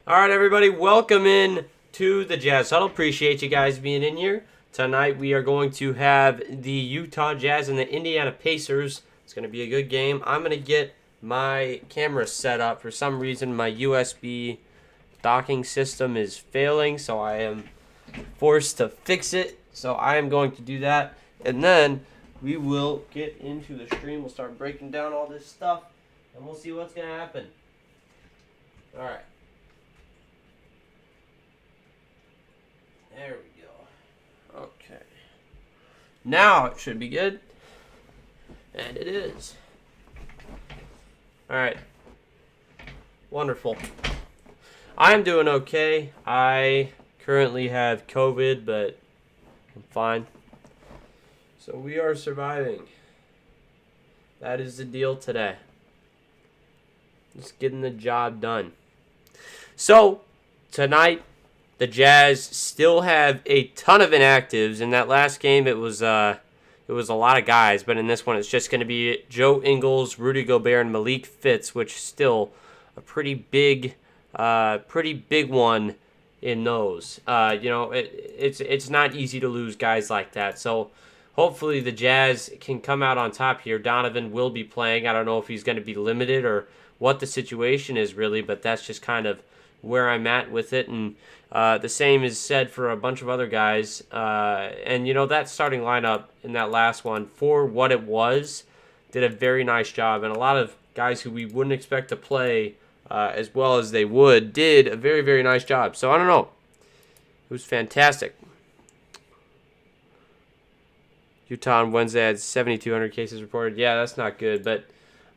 All right, everybody, welcome in to the Jazz Huddle. Appreciate you guys being in here. Tonight we are going to have the Utah Jazz and the Indiana Pacers. It's going to be a good game. I'm going to get my camera set up. For some reason, my USB docking system is failing, so I am forced to fix it. So I am going to do that, and then we will get into the stream. We'll start breaking down all this stuff, and we'll see what's going to happen. All right. There we go. Okay. Now it should be good. And it is. Alright. Wonderful. I'm doing okay. I currently have COVID, but I'm fine. So we are surviving. That is the deal today. Just getting the job done. So, tonight, the Jazz still have a ton of inactives. In that last game, it was a lot of guys, but in this one, it's just going to be Joe Ingles, Rudy Gobert, and Malik Fitz, which is still a pretty big one in those. It's not easy to lose guys like that. So hopefully the Jazz can come out on top here. Donovan will be playing. I don't know if he's going to be limited or what the situation is really, but that's just kind of where I'm at with it. And the same is said for a bunch of other guys. And, that starting lineup in that last one, for what it was, did a very nice job. And a lot of guys who we wouldn't expect to play as well as they would did a very, very nice job. So, I don't know. It was fantastic. Utah on Wednesday had 7,200 cases reported. Yeah, that's not good, but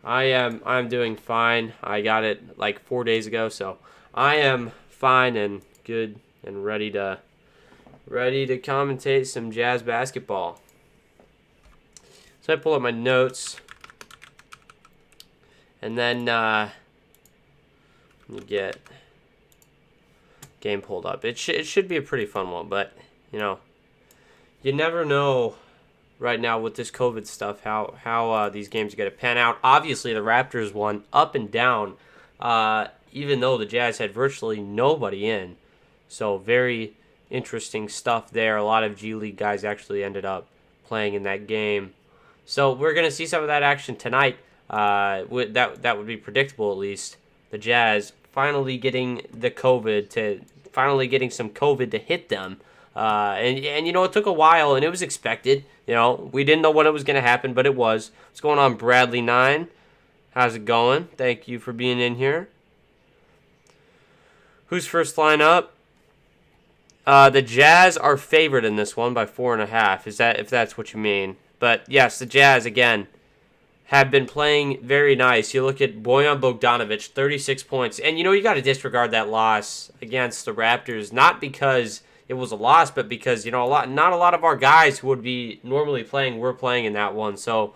I'm doing fine. I got it like 4 days ago, so I am fine and good and ready to commentate some Jazz basketball. So I pull up my notes, and then you get game pulled up. It should be a pretty fun one, but you never know right now with this COVID stuff how these games are going to pan out. Obviously, the Raptors won up and down, even though the Jazz had virtually nobody in. So very interesting stuff there. A lot of G League guys actually ended up playing in that game. So we're going to see some of that action tonight. That would be predictable at least. The Jazz finally getting some COVID to hit them. And it took a while, and it was expected. We didn't know when it was going to happen, but it was. What's going on, Bradley9? How's it going? Thank you for being in here. Who's first line up? The Jazz are favored in this one by 4.5. If that's what you mean? But yes, the Jazz again have been playing very nice. You look at Bojan Bogdanovic, 36 points, and you got to disregard that loss against the Raptors, not because it was a loss, but because not a lot of our guys who would be normally playing were playing in that one. So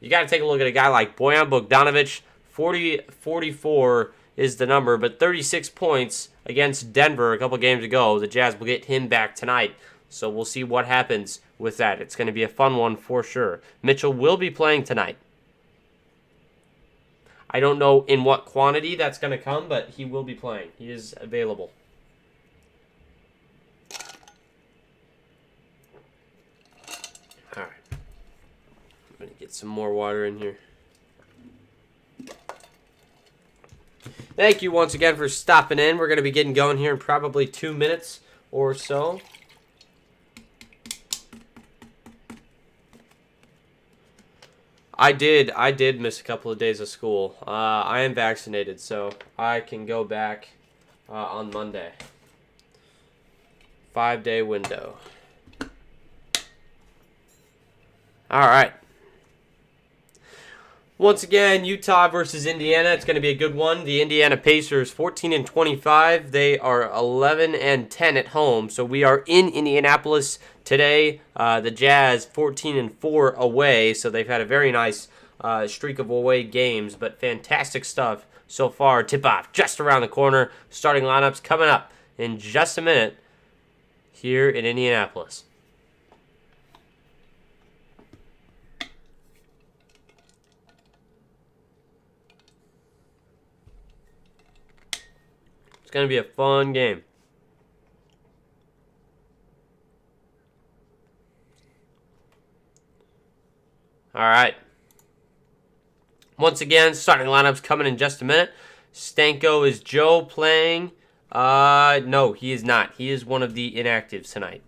you got to take a look at a guy like Bojan Bogdanovic. 44 is the number, but 36 points against Denver a couple games ago. The Jazz will get him back tonight, so we'll see what happens with that. It's going to be a fun one for sure. Mitchell will be playing tonight. I don't know in what quantity that's going to come, but he will be playing. He is available. All right. I'm going to get some more water in here. Thank you once again for stopping in. We're going to be getting going here in probably 2 minutes or so. I did miss a couple of days of school. I am vaccinated, so I can go back on Monday. 5-day window. All right. Once again, Utah versus Indiana. It's going to be a good one. The Indiana Pacers 14-25. They are 11-10 at home. So we are in Indianapolis today. The Jazz 14-4 away. So they've had a very nice streak of away games, but fantastic stuff so far. Tip-off just around the corner. Starting lineups coming up in just a minute here in Indianapolis. It's going to be a fun game. All right. Once again, starting lineups coming in just a minute. Stanko, is Joe playing? No, he is not. He is one of the inactives tonight.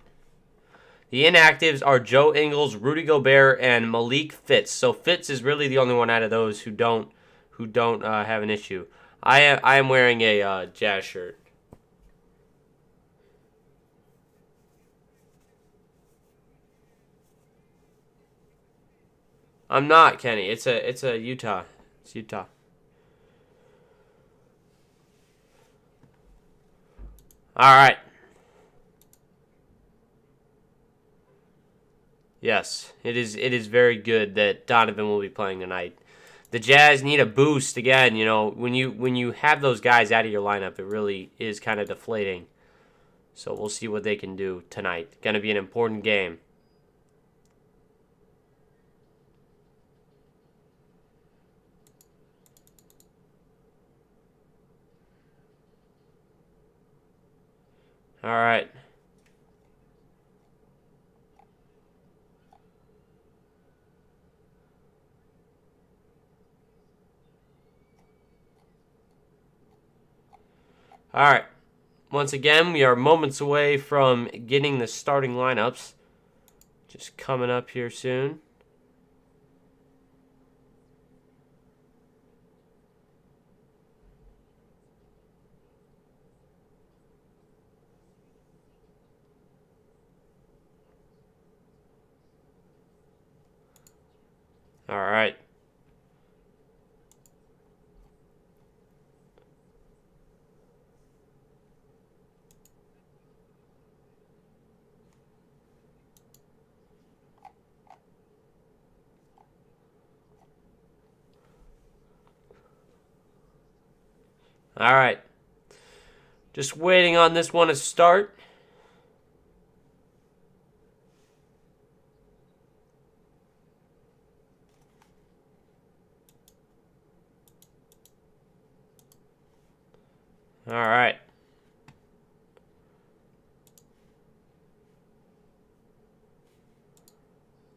The inactives are Joe Ingles, Rudy Gobert, and Malik Fitz. So Fitz is really the only one out of those who don't have an issue. I am wearing a Jazz shirt. I'm not, Kenny. It's a Utah. It's Utah. All right. Yes, it is very good that Donovan will be playing tonight. The Jazz need a boost again. You know, when you have those guys out of your lineup, it really is kind of deflating. So we'll see what they can do tonight. Going to be an important game. All right. All right. Once again, we are moments away from getting the starting lineups. Just coming up here soon. All right. All right. Just waiting on this one to start. All right.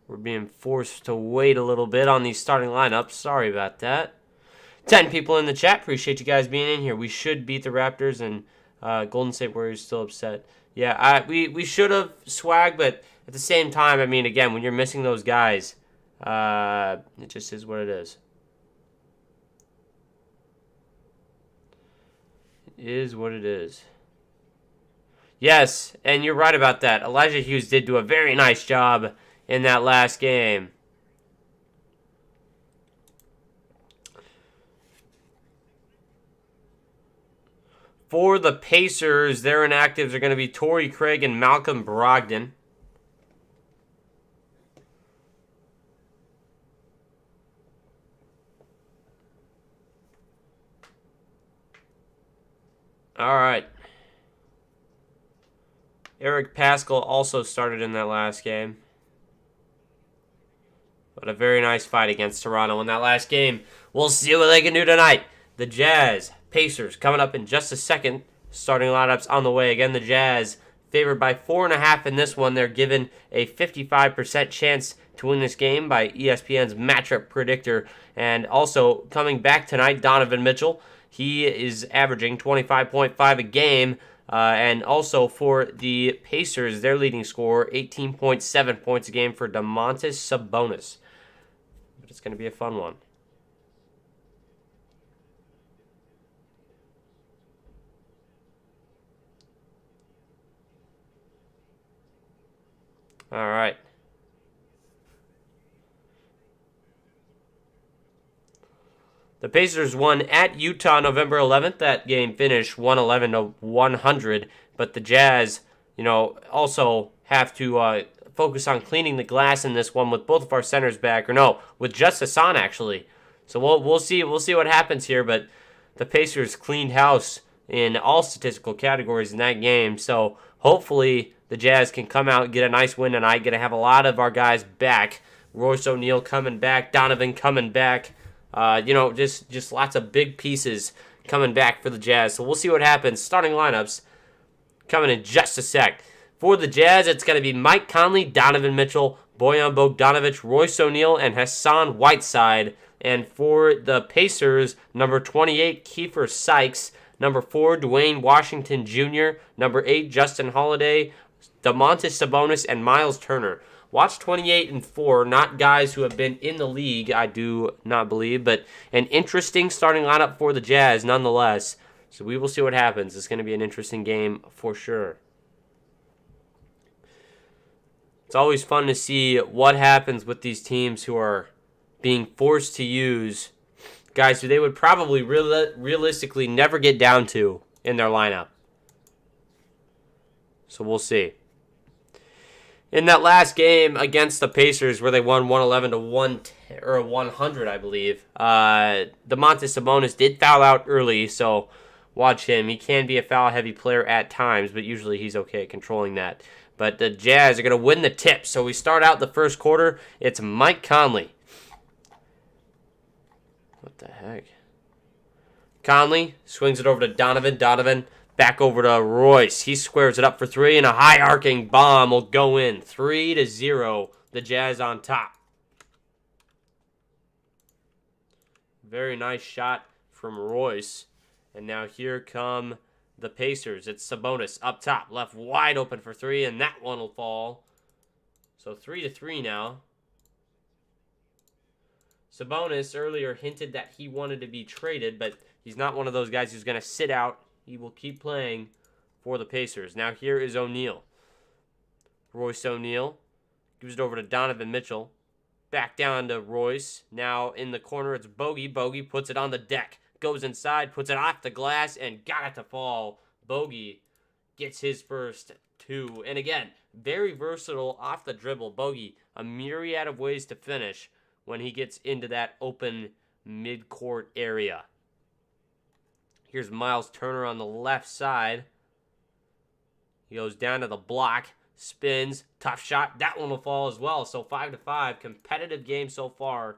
We're being forced to wait a little bit on these starting lineups. Sorry about that. 10 people in the chat. Appreciate you guys being in here. We should beat the Raptors, and Golden State Warriors still upset. Yeah, we should have swag, but at the same time, I mean, again, when you're missing those guys, it just is what it is. It is what it is. Yes, and you're right about that. Elijah Hughes did do a very nice job in that last game. For the Pacers, their inactives are going to be Torrey Craig and Malcolm Brogdon. All right. Eric Pascal also started in that last game. But a very nice fight against Toronto in that last game. We'll see what they can do tonight. The Jazz, Pacers coming up in just a second. Starting lineups on the way. Again, the Jazz favored by 4.5 in this one. They're given a 55% chance to win this game by ESPN's matchup predictor. And also coming back tonight, Donovan Mitchell. He is averaging 25.5 a game. And also for the Pacers, their leading scorer, 18.7 points a game for Domantas Sabonis. But it's going to be a fun one. All right. The Pacers won at Utah November 11th. That game finished 111-100. But the Jazz, also have to focus on cleaning the glass in this one with both of our centers back. Or no, with just Hassan, actually. So we'll see what happens here. But the Pacers cleaned house in all statistical categories in that game. So hopefully the Jazz can come out and get a nice win tonight. Going to have a lot of our guys back. Royce O'Neal coming back. Donovan coming back. Just lots of big pieces coming back for the Jazz. So we'll see what happens. Starting lineups coming in just a sec. For the Jazz, it's going to be Mike Conley, Donovan Mitchell, Bojan Bogdanovic, Royce O'Neal, and Hassan Whiteside. And for the Pacers, number 28, Kiefer Sykes. Number 4, Dwayne Washington Jr. Number 8, Justin Holiday, Domantas Sabonis, and Miles Turner. Watch 28 and 4, not guys who have been in the league, I do not believe, but an interesting starting lineup for the Jazz nonetheless. So we will see what happens. It's going to be an interesting game for sure. It's always fun to see what happens with these teams who are being forced to use guys who they would probably realistically never get down to in their lineup. So we'll see. In that last game against the Pacers, where they won 111 to 100, I believe, Domantas Sabonis did foul out early, so watch him. He can be a foul-heavy player at times, but usually he's okay at controlling that. But the Jazz are going to win the tip. So we start out the first quarter. It's Mike Conley. What the heck? Conley swings it over to Donovan. Donovan back over to Royce. He squares it up for 3, and a high arcing bomb will go in. 3-0. The Jazz on top. Very nice shot from Royce. And now here come the Pacers. It's Sabonis up top, left wide open for 3, and that one will fall. So 3-3 now. Sabonis earlier hinted that he wanted to be traded, but he's not one of those guys who's going to sit out. He will keep playing for the Pacers. Now here is O'Neal. Royce O'Neal gives it over to Donovan Mitchell. Back down to Royce. Now in the corner it's Bogey. Bogey puts it on the deck. Goes inside, puts it off the glass, and got it to fall. Bogey gets his first 2. And again, very versatile off the dribble. Bogey, a myriad of ways to finish when he gets into that open mid-court area. Here's Miles Turner on the left side. He goes down to the block, spins, tough shot. That one will fall as well. So 5-5, competitive game so far.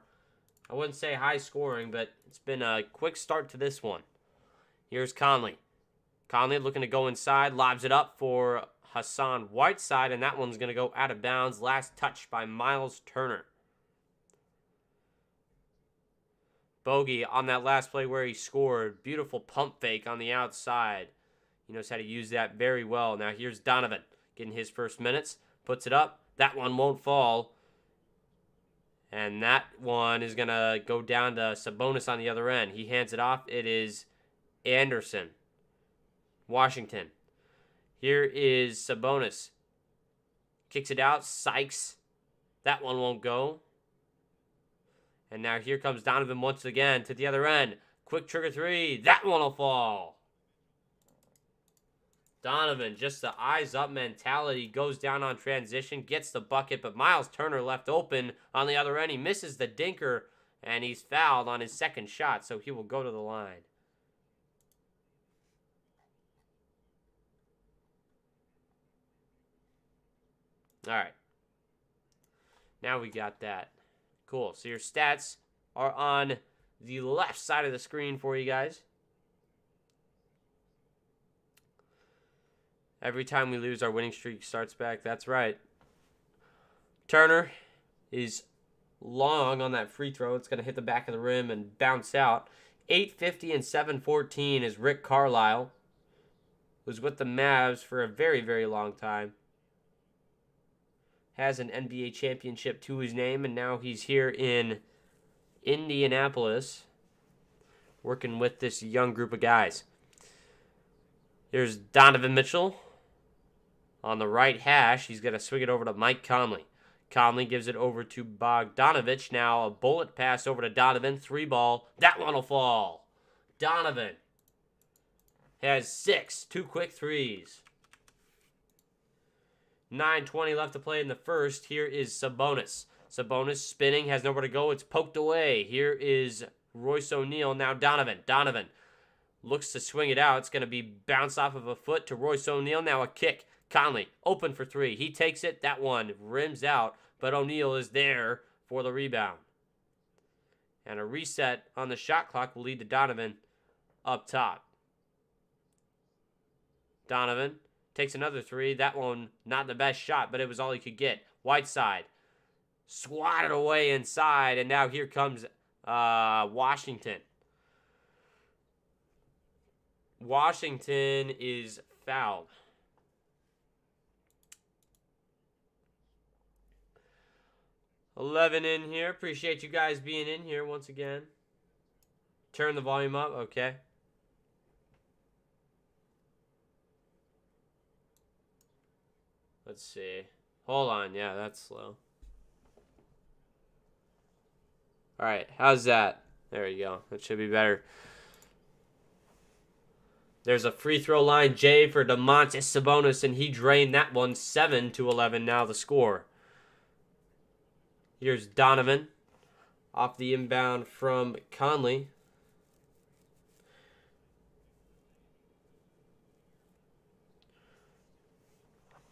I wouldn't say high scoring, but it's been a quick start to this one. Here's Conley. Conley looking to go inside, lobs it up for Hassan Whiteside, and that one's going to go out of bounds. Last touch by Miles Turner. Bogey on that last play where he scored. Beautiful pump fake on the outside. He knows how to use that very well. Now here's Donovan getting his first minutes. Puts it up. That one won't fall. And that one is going to go down to Sabonis on the other end. He hands it off. It is Anderson. Washington. Here is Sabonis. Kicks it out. Sykes. That one won't go. And now here comes Donovan once again to the other end. Quick trigger 3. That one will fall. Donovan, just the eyes up mentality, goes down on transition, gets the bucket, but Miles Turner left open on the other end. He misses the dinker, and he's fouled on his second shot, so he will go to the line. All right. Now we got that. Cool. So your stats are on the left side of the screen for you guys. Every time we lose, our winning streak starts back. That's right. Turner is long on that free throw. It's going to hit the back of the rim and bounce out. 850 and 714 is Rick Carlisle, who's with the Mavs for a very, very long time. Has an NBA championship to his name, and now he's here in Indianapolis working with this young group of guys. Here's Donovan Mitchell on the right hash. He's going to swing it over to Mike Conley. Conley gives it over to Bogdanovic. Now a bullet pass over to Donovan. 3-ball. That one will fall. Donovan has 6. 2 quick threes. 9:20 left to play in the first. Here is Sabonis. Sabonis spinning, has nowhere to go. It's poked away. Here is Royce O'Neal. Now Donovan. Donovan looks to swing it out. It's going to be bounced off of a foot to Royce O'Neal. Now a kick. Conley open for 3. He takes it. That one rims out, but O'Neal is there for the rebound. And a reset on the shot clock will lead to Donovan up top. Donovan takes another three. That one, not the best shot, but it was all he could get. Whiteside swatted away inside, and now here comes Washington. Washington is fouled. $11 in here. Appreciate you guys being in here once again. Turn the volume up. Okay. Let's see. Hold on. Yeah, that's slow. All right. How's that? There you go. That should be better. There's a free throw line, J, for Domantas Sabonis, and he drained that one. 7-11 now the score. Here's Donovan off the inbound from Conley.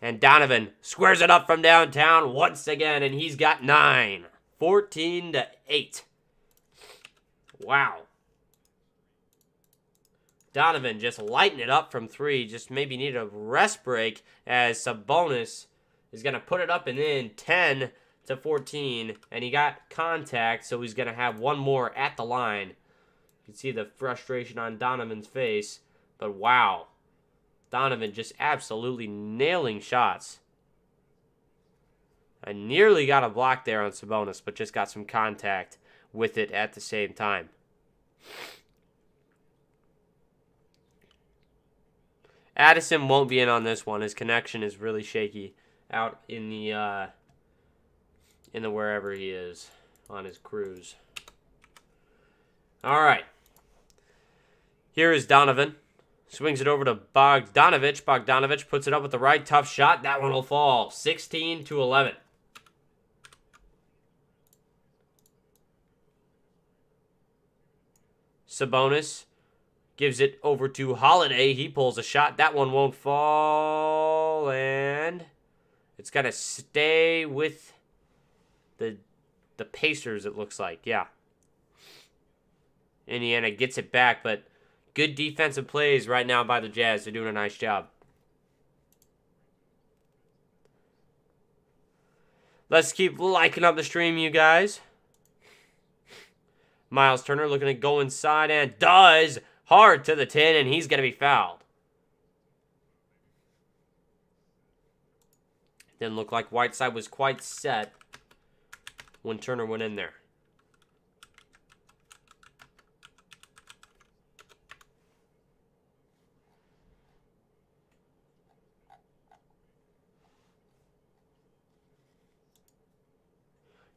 And Donovan squares it up from downtown once again, and he's got 9. 14-8. Wow. Donovan just lighting it up from 3. Just maybe need a rest break as Sabonis is going to put it up and in. 10-14. And he got contact, so he's going to have one more at the line. You can see the frustration on Donovan's face. But wow. Donovan just absolutely nailing shots. I nearly got a block there on Sabonis, but just got some contact with it at the same time. Addison won't be in on this one. His connection is really shaky out in the wherever he is on his cruise. All right. Here is Donovan. Swings it over to Bogdanovich. Bogdanovich puts it up with the right. Tough shot. That one will fall. 16-11. Sabonis gives it over to Holiday. He pulls a shot. That one won't fall. And it's got to stay with the Pacers, it looks like. Yeah. Indiana gets it back, but good defensive plays right now by the Jazz. They're doing a nice job. Let's keep liking up the stream, you guys. Miles Turner looking to go inside and does. Hard to the 10, and he's going to be fouled. Didn't look like Whiteside was quite set when Turner went in there.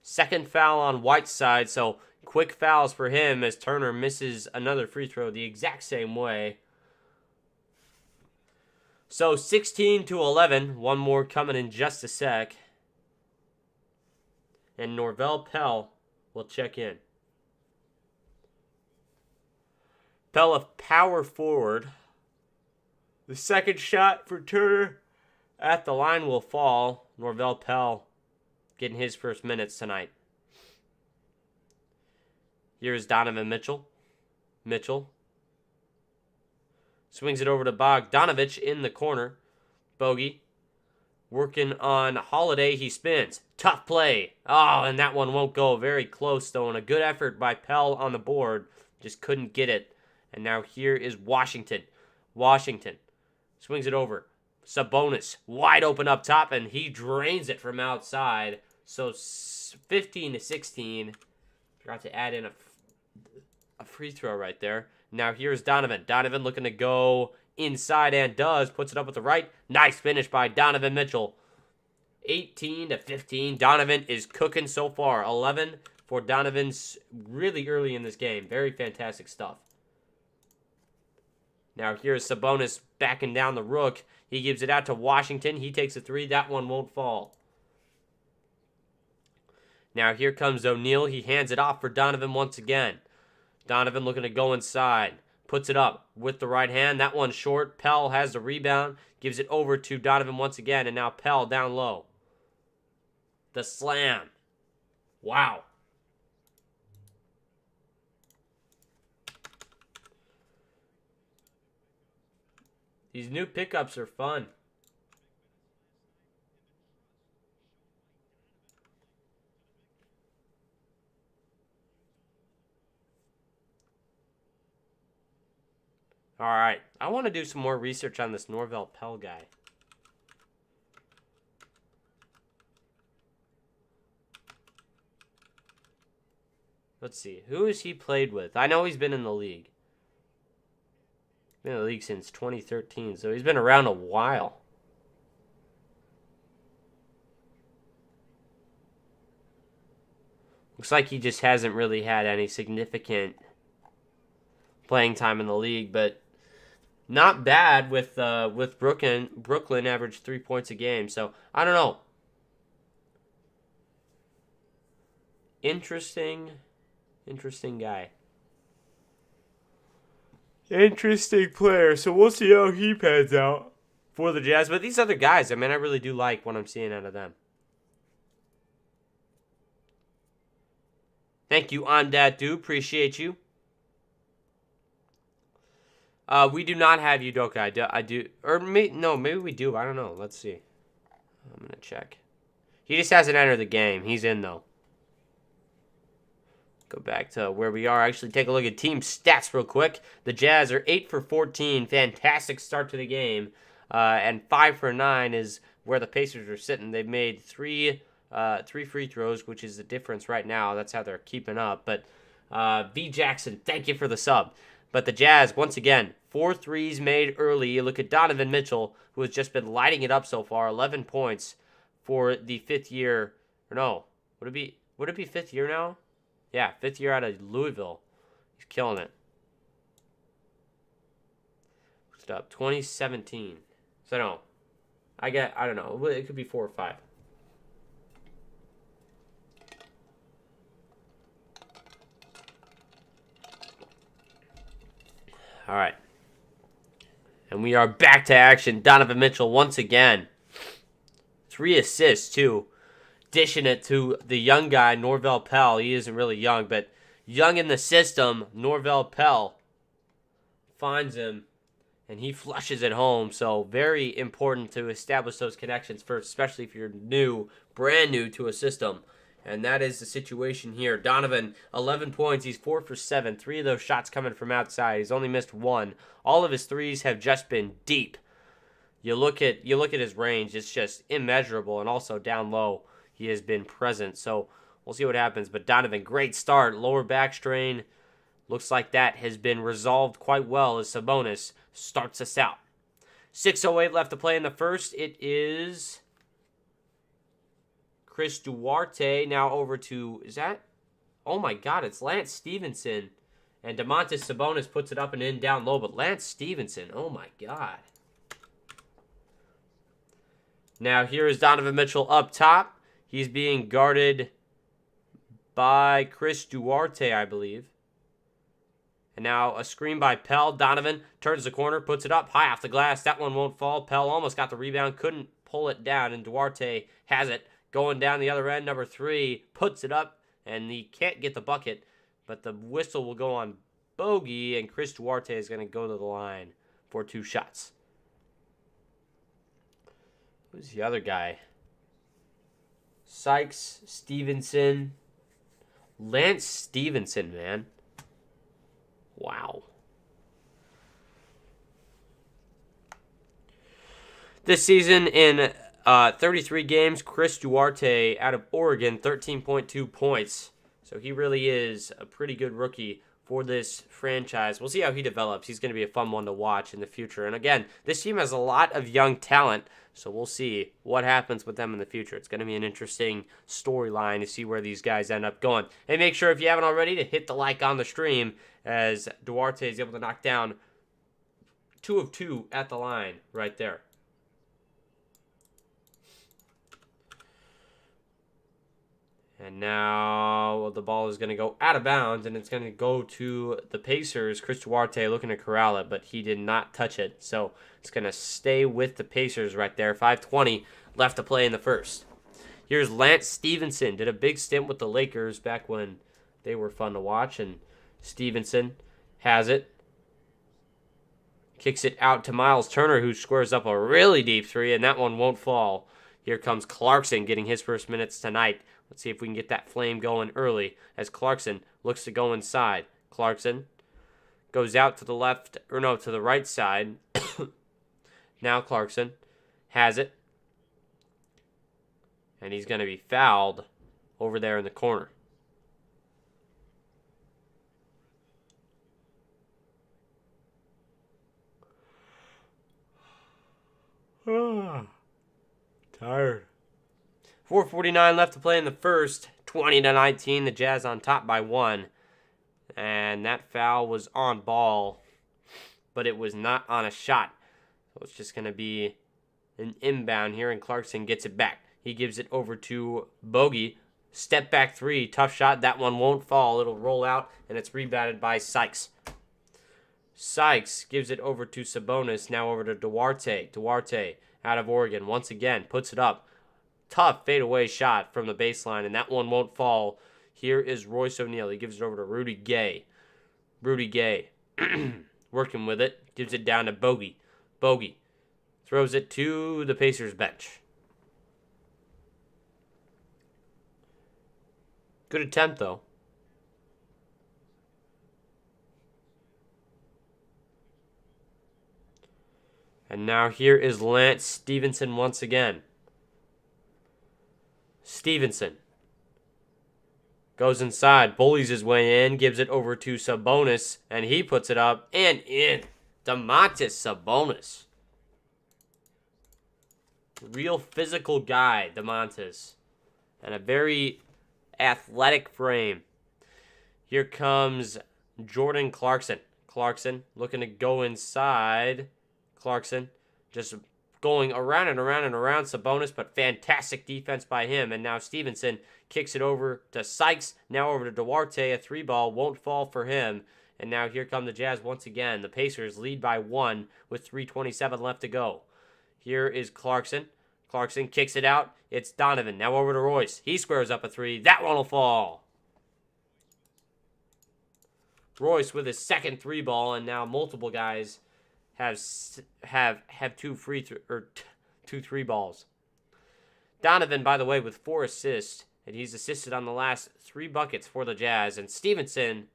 Second foul on Whiteside, so quick fouls for him as Turner misses another free throw the exact same way. So 16-11. One more coming in just a sec. And Norvell Pell will check in. Pell of power forward. The second shot for Turner at the line will fall. Norvell Pell getting his first minutes tonight. Here's Donovan Mitchell. Mitchell swings it over to Bogdanovich in the corner. Bogey working on Holiday. He spins. Tough play. Oh, and that one won't go. Very close, though, and a good effort by Pell on the board. Just couldn't get it. And now here is Washington. Washington swings it over. Sabonis wide open up top, and he drains it from outside. So 15-16. Forgot to add in a free throw right there. Now here's Donovan. Donovan looking to go inside and does. Puts it up with the right. Nice finish by Donovan Mitchell. 18-15. Donovan is cooking so far. 11 for Donovan's really early in this game. Very fantastic stuff. Now here's Sabonis backing down the rook. He gives it out to Washington. He takes a three. That one won't fall. Now here comes O'Neal. He hands it off for Donovan once again. Donovan looking to go inside. Puts it up with the right hand. That one's short. Pell has the rebound. Gives it over to Donovan once again. And now Pell down low. The slam. Wow. These new pickups are fun. All right. I want to do some more research on this Norvell Pell guy. Let's see. Who has he played with? I know he's been in the league. Been in the league since 2013, so he's been around a while. Looks like he just hasn't really had any significant playing time in the league, but not bad with Brooklyn. Brooklyn averaged 3 points a game, so I don't know. Interesting guy. Interesting player. So we'll see how he pans out for the Jazz. But these other guys, I mean, I really do like what I'm seeing out of them. Thank you, I'm Dad Dude. Appreciate you. We do not have Udoka. I do. Or maybe we do. I don't know. Let's see. I'm going to check. He just hasn't entered the game. He's in, though. Go back to where we are. Actually, take a look at team stats real quick. The Jazz are 8 for 14. Fantastic start to the game. And 5 for 9 is where the Pacers are sitting. They've made three free throws, which is the difference right now. That's how they're keeping up. But V. Jackson, thank you for the sub. But the Jazz, once again, 4 threes made early. You look at Donovan Mitchell, who has just been lighting it up so far. 11 points for the 5th year. Or no, would it be 5th year now? Yeah, 5th year out of Louisville. He's killing it. What's up? 2017. So no. I don't know. It could be 4 or 5. All right. And we are back to action. Donovan Mitchell once again. 3 assists, too. Dishing it to the young guy, Norvell Pell. He isn't really young, but young in the system, Norvell Pell finds him, and he flushes it home. So very important to establish those connections first, especially if you're brand new to a system. And that is the situation here. Donovan, 11 points. He's 4 for 7. 3 of those shots coming from outside. He's only missed 1. All of his threes have just been deep. You look at his range. It's just immeasurable, and also down low. He has been present, so we'll see what happens. But Donovan, great start. Lower back strain. Looks like that has been resolved quite well as Sabonis starts us out. 6:08 left to play in the first. It is Chris Duarte now over to, is that? Oh my God, it's Lance Stevenson. And Domantas Sabonis puts it up and in down low, but Lance Stevenson, oh my God. Now here is Donovan Mitchell up top. He's being guarded by Chris Duarte, I believe. And now a screen by Pell. Donovan turns the corner, puts it up high off the glass. That one won't fall. Pell almost got the rebound, couldn't pull it down, and Duarte has it. Going down the other end, number 3, puts it up, and he can't get the bucket. But the whistle will go on bogey, and Chris Duarte is going to go to the line for 2 shots. Who's the other guy? Sykes, Stevenson. Lance Stevenson, man. Wow. This season in 33 games, Chris Duarte out of Oregon, 13.2 points. So he really is a pretty good rookie for this franchise. We'll see how he develops. He's going to be a fun one to watch in the future. And again, this team has a lot of young talent, so we'll see what happens with them in the future. It's going to be an interesting storyline to see where these guys end up going. Hey, make sure if you haven't already to hit the like on the stream as Duarte is able to knock down 2 of 2 at the line right there. And now the ball is going to go out of bounds, and it's going to go to the Pacers. Chris Duarte looking to corral it, but he did not touch it. So it's going to stay with the Pacers right there. 5:20 left to play in the first. Here's Lance Stevenson. Did a big stint with the Lakers back when they were fun to watch. And Stevenson has it. Kicks it out to Miles Turner, who squares up a really deep three, and that one won't fall. Here comes Clarkson getting his first minutes tonight. Let's see if we can get that flame going early as Clarkson looks to go inside. Clarkson goes out to the left, or no, to the right side. Now Clarkson has it. And he's going to be fouled over there in the corner. Tired. 4:49 left to play in the first. 20-19. The Jazz on top by 1. And that foul was on ball, but it was not on a shot. So it's just going to be an inbound here, and Clarkson gets it back. He gives it over to Bogey. Step back three. Tough shot. That one won't fall. It'll roll out, and it's rebounded by Sykes. Sykes gives it over to Sabonis. Now over to Duarte. Duarte out of Oregon. Once again, puts it up. Tough fadeaway shot from the baseline, and that one won't fall. Here is Royce O'Neal. He gives it over to Rudy Gay. Rudy Gay working with it. Gives it down to Bogey. Bogey throws it to the Pacers bench. Good attempt, though. And now here is Lance Stevenson once again. Stevenson goes inside, bullies his way in, gives it over to Sabonis, and he puts it up and in. Domantas Sabonis. Real physical guy, Domantas. And a very athletic frame. Here comes Jordan Clarkson. Clarkson looking to go inside. Clarkson just going around and around and around Sabonis, but fantastic defense by him. And now Stevenson kicks it over to Sykes. Now over to Duarte. A 3-ball won't fall for him. And now here come the Jazz once again. The Pacers lead by 1 with 3:27 left to go. Here is Clarkson. Clarkson kicks it out. It's Donovan. Now over to Royce. He squares up a 3. That one will fall. Royce with his second 3-ball, and now multiple guys have 2 3-balls. Donovan, by the way, with 4 assists, and he's assisted on the last 3 buckets for the Jazz. And Stevenson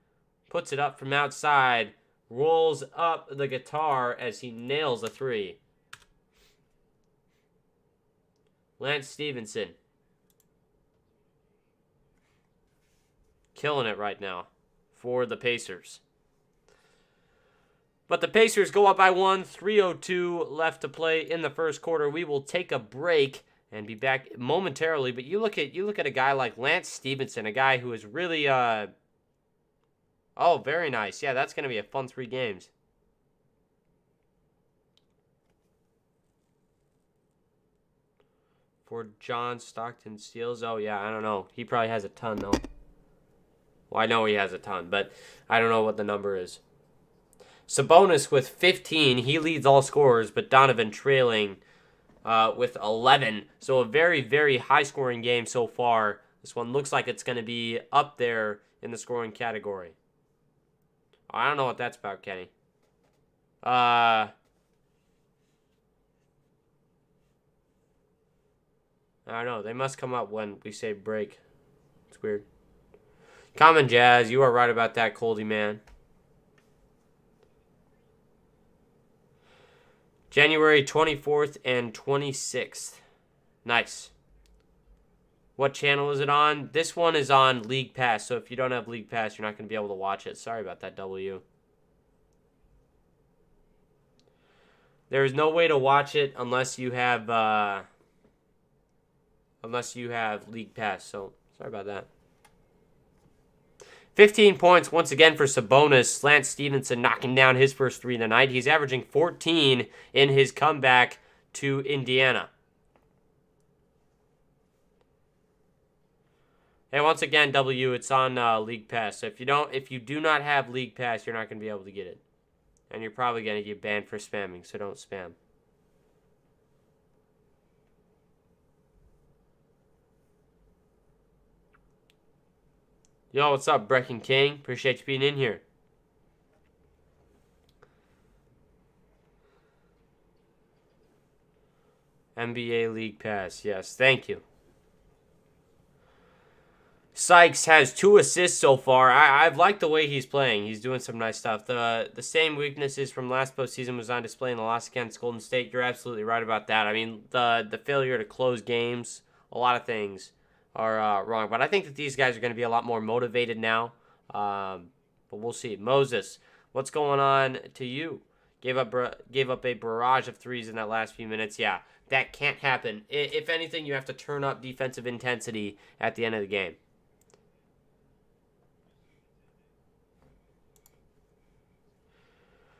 puts it up from outside, rolls up the guitar as he nails a 3. Lance Stevenson killing it right now for the Pacers. But the Pacers go up by 1, 3:02 left to play in the first quarter. We will take a break and be back momentarily. But you look at a guy like Lance Stevenson, a guy who is really oh, very nice. Yeah, that's going to be a fun 3 games. For John Stockton steals. Oh, yeah, I don't know. He probably has a ton, though. Well, I know he has a ton, but I don't know what the number is. Sabonis with 15. He leads all scorers, but Donovan trailing with 11. So a very, very high-scoring game so far. This one looks like it's going to be up there in the scoring category. I don't know what that's about, Kenny. I don't know. They must come up when we say break. It's weird. Common Jazz, you are right about that, Coldy man. January 24th and 26th. Nice. What channel is it on? This one is on League Pass, so if you don't have League Pass, you're not going to be able to watch it. Sorry about that, W. There is no way to watch it unless you have League Pass, so sorry about that. 15 points once again for Sabonis. Lance Stevenson knocking down his first 3 tonight. He's averaging 14 in his comeback to Indiana. And once again, W, it's on League Pass. So if you do not have League Pass, you're not going to be able to get it. And you're probably going to get banned for spamming, so don't spam. Yo, what's up, Brecken King? Appreciate you being in here. NBA League Pass. Yes, thank you. Sykes has 2 assists so far. I've liked the way he's playing. He's doing some nice stuff. The same weaknesses from last postseason was on display in the loss against Golden State. You're absolutely right about that. I mean, the failure to close games, a lot of things are wrong. But I think that these guys are going to be a lot more motivated now. But we'll see. Moses, what's going on to you? Gave up a barrage of threes in that last few minutes. Yeah, that can't happen. If anything, you have to turn up defensive intensity at the end of the game.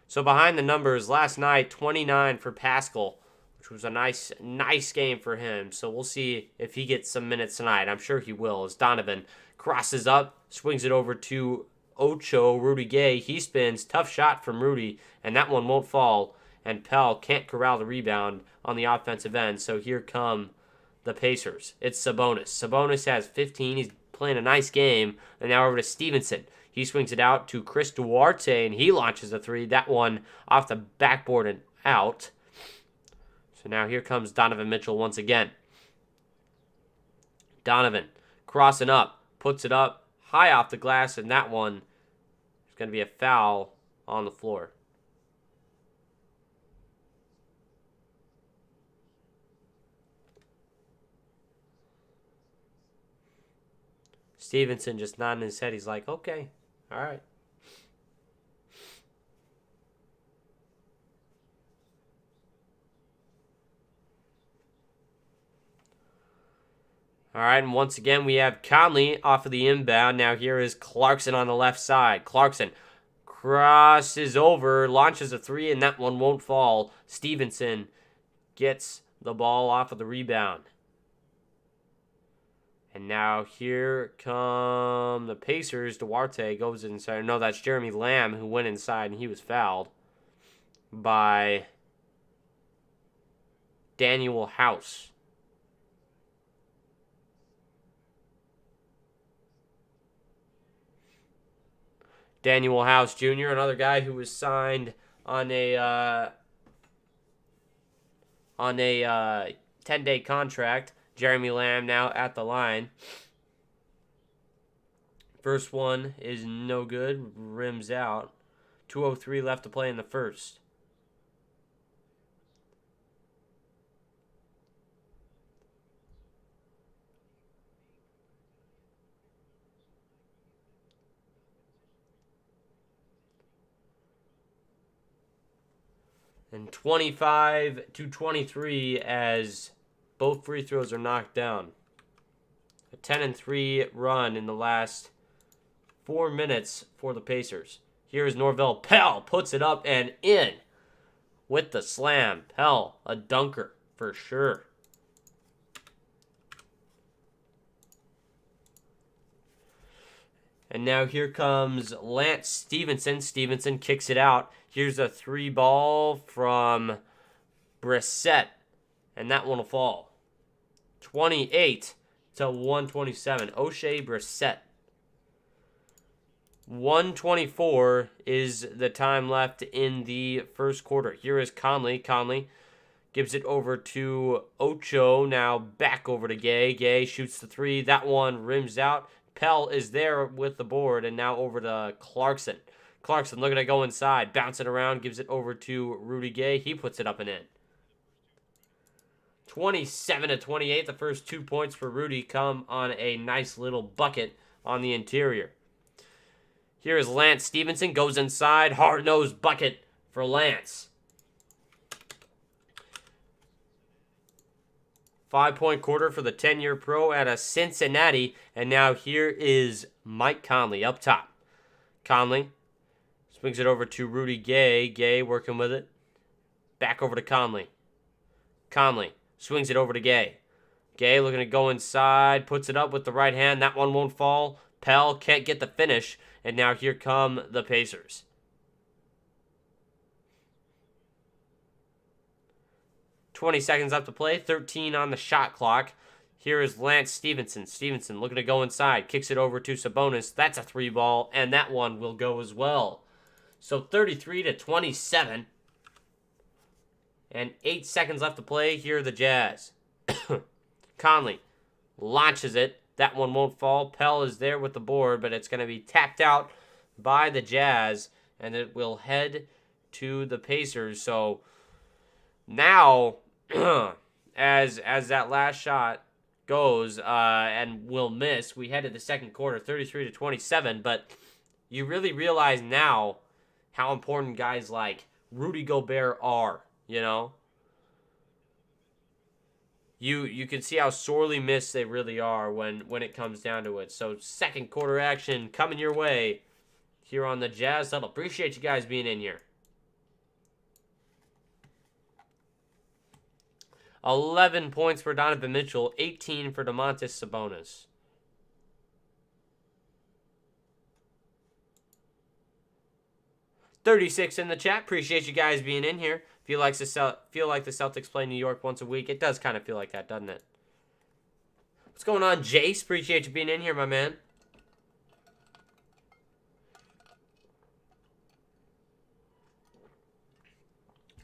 So behind the numbers, last night, 29 for Pascal, which was a nice game for him. So we'll see if he gets some minutes tonight. I'm sure he will, as Donovan crosses up, swings it over to Ocho, Rudy Gay. He spins, tough shot from Rudy, and that one won't fall. And Pell can't corral the rebound on the offensive end. So here come the Pacers. It's Sabonis. Sabonis has 15. He's playing a nice game. And now over to Stevenson. He swings it out to Chris Duarte, and he launches a three. That one off the backboard and out. So now here comes Donovan Mitchell once again. Donovan crossing up, puts it up high off the glass, and that one is going to be a foul on the floor. Stevenson just nodding his head. He's like, okay. All right. All right, and once again, we have Conley off of the inbound. Now here is Clarkson on the left side. Clarkson crosses over, launches a three, and that one won't fall. Stevenson gets the ball off of the rebound. And now here come the Pacers. Duarte goes inside. No, that's Jeremy Lamb who went inside, and he was fouled by Daniel House. Daniel House Jr., another guy who was signed on a 10-day contract. Jeremy Lamb now at the line. First one is no good. Rims out. 2:03 left to play in the first. And 25-23 as both free throws are knocked down. A 10-3 run in the last 4 minutes for the Pacers. Here is Norvell Pell. Puts it up and in with the slam. Pell, a dunker for sure. And now here comes Lance Stevenson. Stevenson kicks it out. Here's a 3 ball from Brissett. And that one will fall. 28-127. O'Shea Brissett. 1:24 is the time left in the first quarter. Here is Conley. Conley gives it over to Ocho. Now back over to Gay. Gay shoots the 3. That one rims out. Pell is there with the board. And now over to Clarkson. Clarkson looking to go inside. Bouncing around. Gives it over to Rudy Gay. He puts it up and in. 27-28. The first 2 points for Rudy come on a nice little bucket on the interior. Here is Lance Stevenson. Goes inside. Hard-nosed bucket for Lance. 5-point quarter for the 10-year pro out of Cincinnati. And now here is Mike Conley up top. Conley swings it over to Rudy Gay. Gay working with it. Back over to Conley. Conley swings it over to Gay. Gay looking to go inside. Puts it up with the right hand. That one won't fall. Pell can't get the finish. And now here come the Pacers. .20 left to play. 13 on the shot clock. Here is Lance Stevenson. Stevenson looking to go inside. Kicks it over to Sabonis. That's a 3 ball. And that one will go as well. So 33-27. And 8 seconds left to play. Here are the Jazz. Conley launches it. That one won't fall. Pell is there with the board, but it's going to be tapped out by the Jazz, and it will head to the Pacers. So now, as that last shot goes and will miss, we head to the second quarter, 33-27. But you really realize now how important guys like Rudy Gobert are. You know, you can see how sorely missed they really are when it comes down to it. So second quarter action coming your way here on the Jazz Huddle. Appreciate you guys being in here. 11 points for Donovan Mitchell, 18 for Domantas Sabonis. $36 in the chat. Appreciate you guys being in here. Feel like the Celtics play New York once a week. It does kind of feel like that, doesn't it? What's going on, Jace? Appreciate you being in here, my man.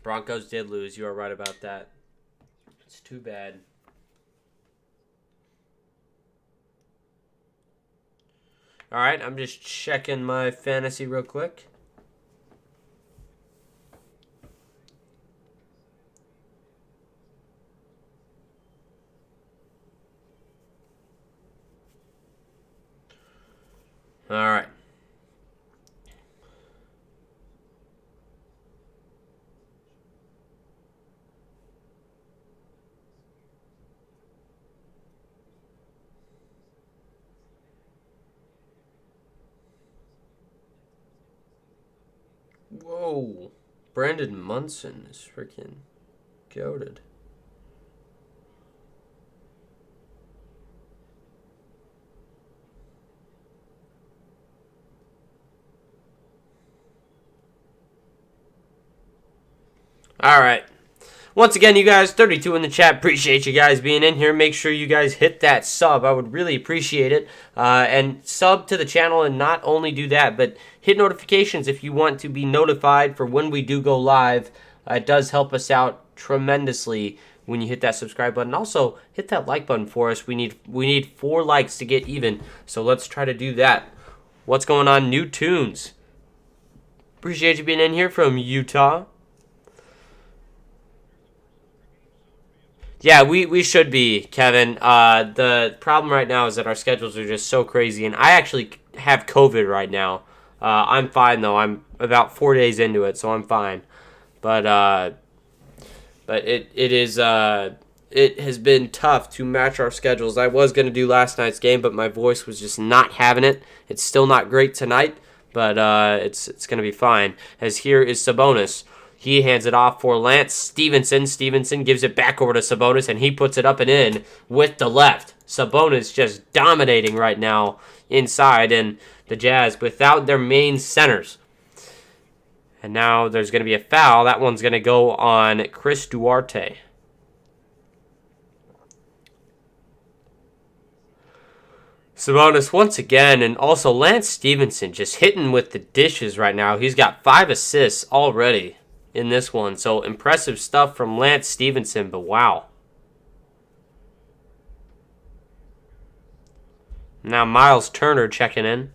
Broncos did lose. You are right about that. It's too bad. All right, I'm just checking my fantasy real quick. All right. Whoa. Brandon Munson is freaking goated. All right. Once again, you guys, 32 in the chat. Appreciate you guys being in here. Make sure you guys hit that sub. I would really appreciate it. And sub to the channel, and not only do that, but hit notifications if you want to be notified for when we do go live. It does help us out tremendously when you hit that subscribe button. Also, hit that like button for us. We need 4 likes to get even, so let's try to do that. What's going on, New Tunes? Appreciate you being in here from Utah. Yeah, we should be, Kevin. The problem right now is that our schedules are just so crazy, and I actually have COVID right now. I'm fine, though. I'm about 4 days into it, so I'm fine. But it has been tough to match our schedules. I was going to do last night's game, but my voice was just not having it. It's still not great tonight, but it's going to be fine. As here is Sabonis. He hands it off for Lance Stevenson. Stevenson gives it back over to Sabonis, and he puts it up and in with the left. Sabonis just dominating right now inside, and the Jazz without their main centers. And now there's going to be a foul. That one's going to go on Chris Duarte. Sabonis once again, and also Lance Stevenson just hitting with the dishes right now. He's got 5 assists already in this one. So impressive stuff from Lance Stevenson, but wow. Now Miles Turner checking in.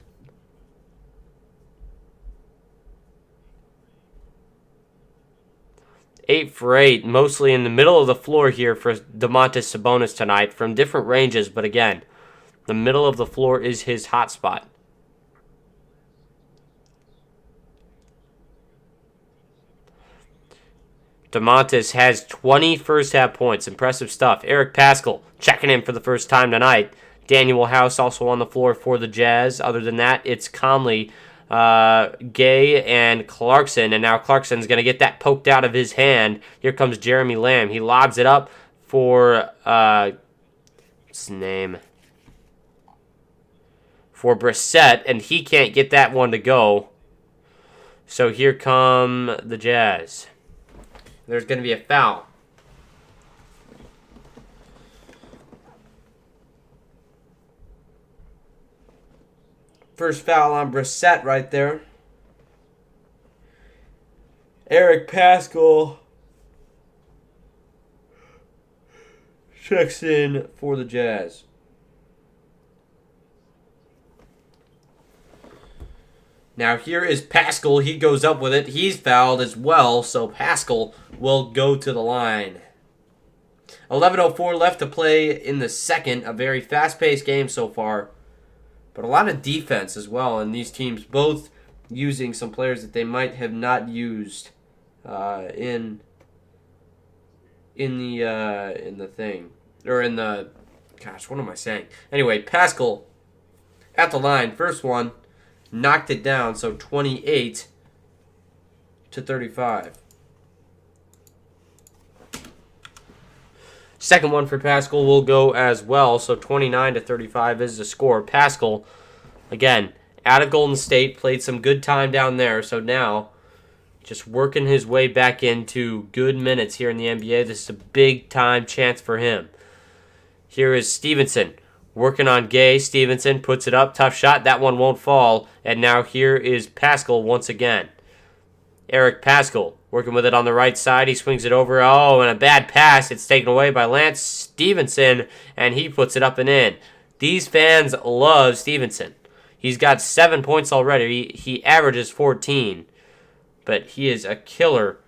Eight for 8, mostly in the middle of the floor here for Domantas Sabonis tonight from different ranges, but again, the middle of the floor is his hot spot. Domantas has 20 first-half points. Impressive stuff. Eric Paschall checking in for the first time tonight. Daniel House also on the floor for the Jazz. Other than that, it's Conley, Gay, and Clarkson. And now Clarkson's going to get that poked out of his hand. Here comes Jeremy Lamb. He lobs it up for, what's his name? For Brissett, and he can't get that one to go. So here come the Jazz. There's going to be a foul. First foul on Brissett right there. Eric Paschall checks in for the Jazz. Now here is Pascal. He goes up with it. He's fouled as well, so Pascal will go to the line. 11:04 left to play in the second. A very fast-paced game so far, but a lot of defense as well. And these teams both using some players that they might have not used in the thing, or in the, gosh, what am I saying? Anyway, Pascal at the line, first one, knocked it down, so 28-35. Second one for Pascal will go as well, so 29-35 is the score. Pascal, again, out of Golden State, played some good time down there, so now just working his way back into good minutes here in the NBA. This is a big-time chance for him. Here is Stevenson working on Gay. Stevenson puts it up. Tough shot. That one won't fall. And now here is Pascal once again. Eric Pascal working with it on the right side. He swings it over. Oh, and a bad pass. It's taken away by Lance Stevenson, and he puts it up and in. These fans love Stevenson. He's got 7 points already. He averages 14. But he is a killer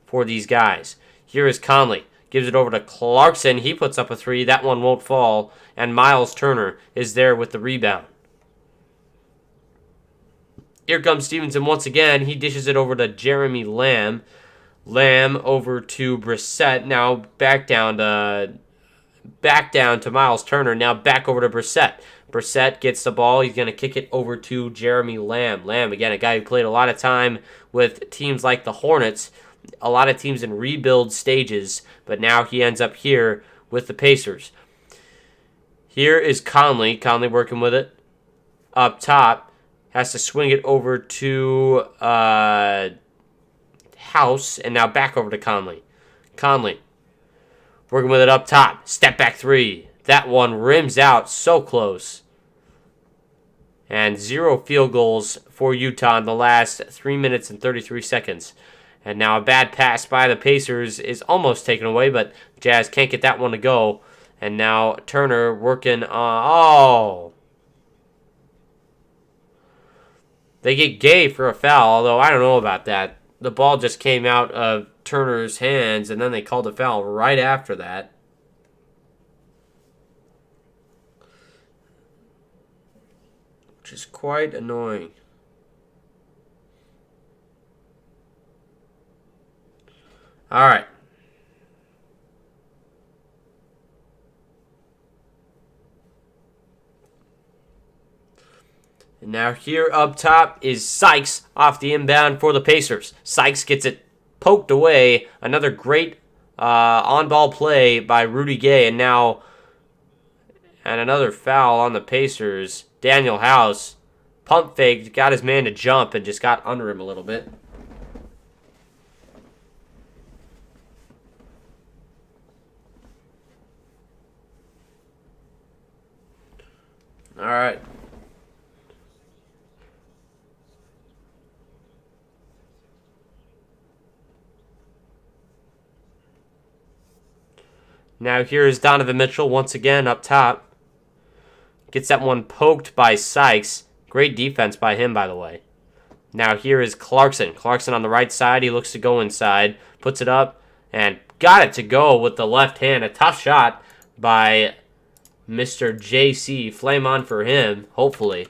for these guys. Here is Conley. Gives it over to Clarkson. He puts up a three. That one won't fall. And Miles Turner is there with the rebound. Here comes Stevenson once again. He dishes it over to Jeremy Lamb. Lamb over to Brissett. Now back down to Miles Turner. Now back over to Brissett. Brissett gets the ball. He's going to kick it over to Jeremy Lamb. Lamb, again, a guy who played a lot of time with teams like the Hornets, a lot of teams in rebuild stages, but now he ends up here with the Pacers. Here is Conley. Conley working with it up top. Has to swing it over to House, and now back over to Conley. Conley working with it up top. Step back three. That one rims out, so close. And 0 field goals for Utah in the last 3 minutes and 33 seconds. And now a bad pass by the Pacers is almost taken away, but Jazz can't get that one to go. And now Turner working on... They get Gay for a foul, although I don't know about that. The ball just came out of Turner's hands, and then they called a foul right after that. Which is quite annoying. All right. And now here up top is Sykes off the inbound for the Pacers. Sykes gets it poked away. Another great on-ball play by Rudy Gay. And another foul on the Pacers. Daniel House pump faked, got his man to jump, and just got under him a little bit. All right. Now here is Donovan Mitchell once again up top. Gets that one poked by Sykes. Great defense by him, by the way. Now here is Clarkson. Clarkson on the right side. He looks to go inside. Puts it up and got it to go with the left hand. A tough shot by Mr. JC. Flame on for him, hopefully.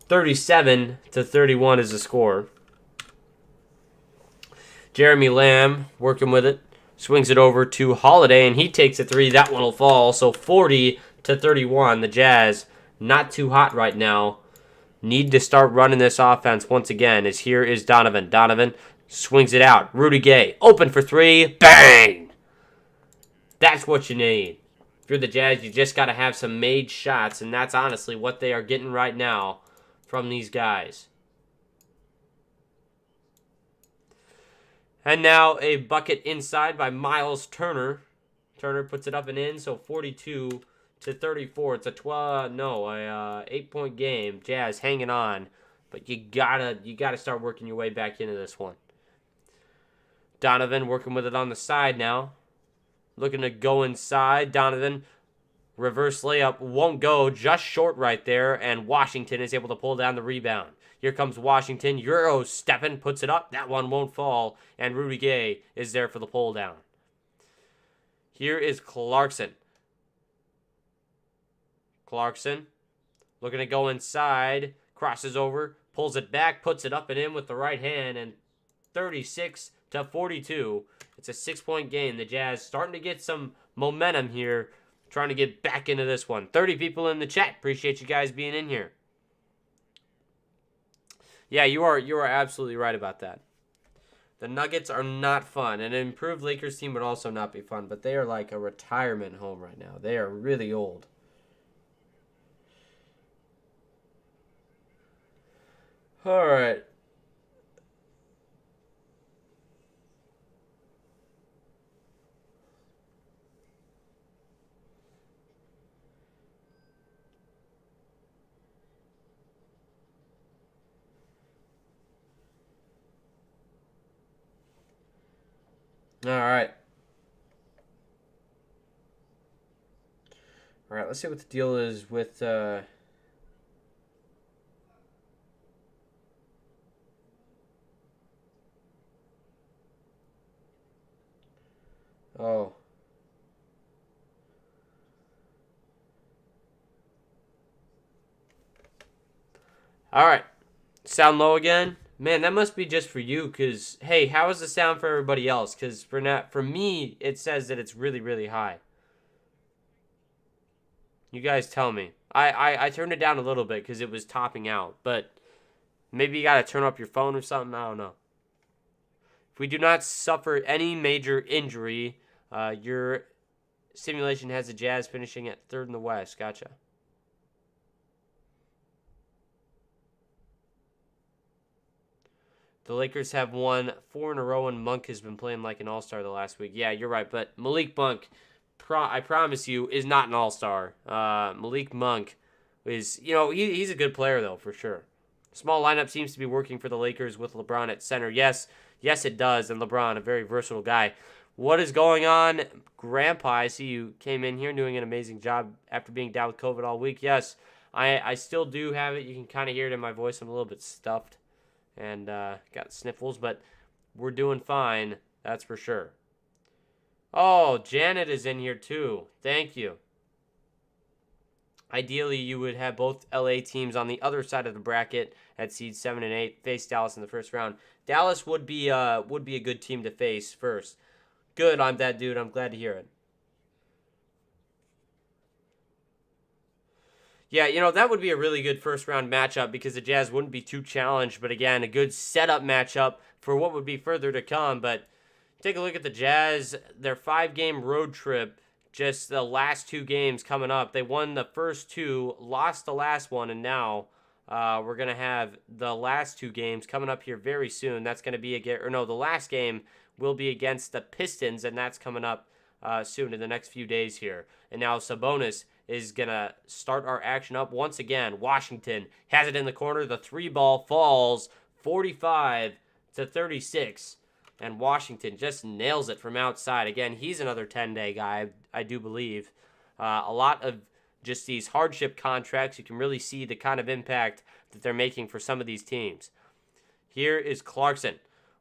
37-31 is the score. Jeremy Lamb working with it. Swings it over to Holiday, and he takes a three. That one will fall. So 40-31. The Jazz not too hot right now. Need to start running this offense once again, as here is Donovan. Donovan swings it out. Rudy Gay open for three. Bang! That's what you need. If you're the Jazz, you just got to have some made shots, and that's honestly what they are getting right now from these guys. And now a bucket inside by Miles Turner. Turner puts it up and in, so 42-34. It's a 8-point game. Jazz hanging on, but you gotta start working your way back into this one. Donovan working with it on the side now. Looking to go inside. Donovan, reverse layup, won't go. Just short right there. And Washington is able to pull down the rebound. Here comes Washington. Euro stepping, puts it up. That one won't fall. And Rudy Gay is there for the pull down. Here is Clarkson. Clarkson looking to go inside. Crosses over. Pulls it back. Puts it up and in with the right hand. And 36-42. It's a 6-point game. The Jazz starting to get some momentum here. Trying to get back into this one. 30 people in the chat. Appreciate you guys being in here. Yeah, you are absolutely right about that. The Nuggets are not fun. An improved Lakers team would also not be fun, but they are like a retirement home right now. They are really old. All right. All right. All right, let's see what the deal is with oh. All right. Sound low again? Man, that must be just for you, because, hey, how is the sound for everybody else? Because for me, it says that it's really, really high. You guys tell me. I turned it down a little bit because it was topping out, but maybe you got to turn up your phone or something. I don't know. If we do not suffer any major injury, your simulation has the Jazz finishing at 3rd in the West. Gotcha. The Lakers have won 4 in a row, and Monk has been playing like an all-star the last week. Yeah, you're right, but Malik Monk, I promise you, is not an all-star. Malik Monk is, he's a good player, though, for sure. Small lineup seems to be working for the Lakers with LeBron at center. Yes, it does, and LeBron, a very versatile guy. What is going on, Grandpa? I see you came in here doing an amazing job after being down with COVID all week. Yes, I still do have it. You can kind of hear it in my voice. I'm a little bit stuffed and got sniffles, but we're doing fine, that's for sure. Oh, Janet is in here too. Thank you. Ideally, you would have both LA teams on the other side of the bracket at seeds 7 and 8 face Dallas in the first round. Dallas would be a good team to face first. Good, I'm that dude. I'm glad to hear it. Yeah, that would be a really good first-round matchup because the Jazz wouldn't be too challenged. But again, a good setup matchup for what would be further to come. But take a look at the Jazz, their 5-game road trip, just the last 2 games coming up. They won the first 2, lost the last one, and now we're going to have the last 2 games coming up here very soon. That's going to be the last game will be against the Pistons, and that's coming up soon in the next few days here. And now Sabonis is going to start our action up once again. Washington has it in the corner. The 3-ball falls 45-36. And Washington just nails it from outside. Again, he's another 10-day guy, I do believe. A lot of just these hardship contracts, you can really see the kind of impact that they're making for some of these teams. Here is Clarkson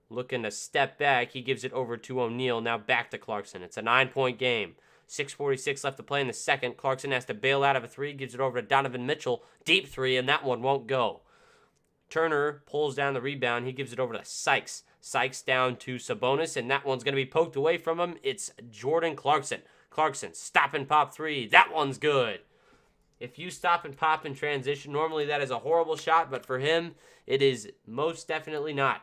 looking to step back. He gives it over to O'Neal. Now back to Clarkson. It's a 9-point game. 6:46 left to play in the second. Clarkson has to bail out of a 3. Gives it over to Donovan Mitchell. Deep 3, and that one won't go. Turner pulls down the rebound. He gives it over to Sykes. Sykes down to Sabonis, and that one's going to be poked away from him. It's Jordan Clarkson. Clarkson, stop and pop 3. That one's good. If you stop and pop in transition, normally that is a horrible shot, but for him, it is most definitely not.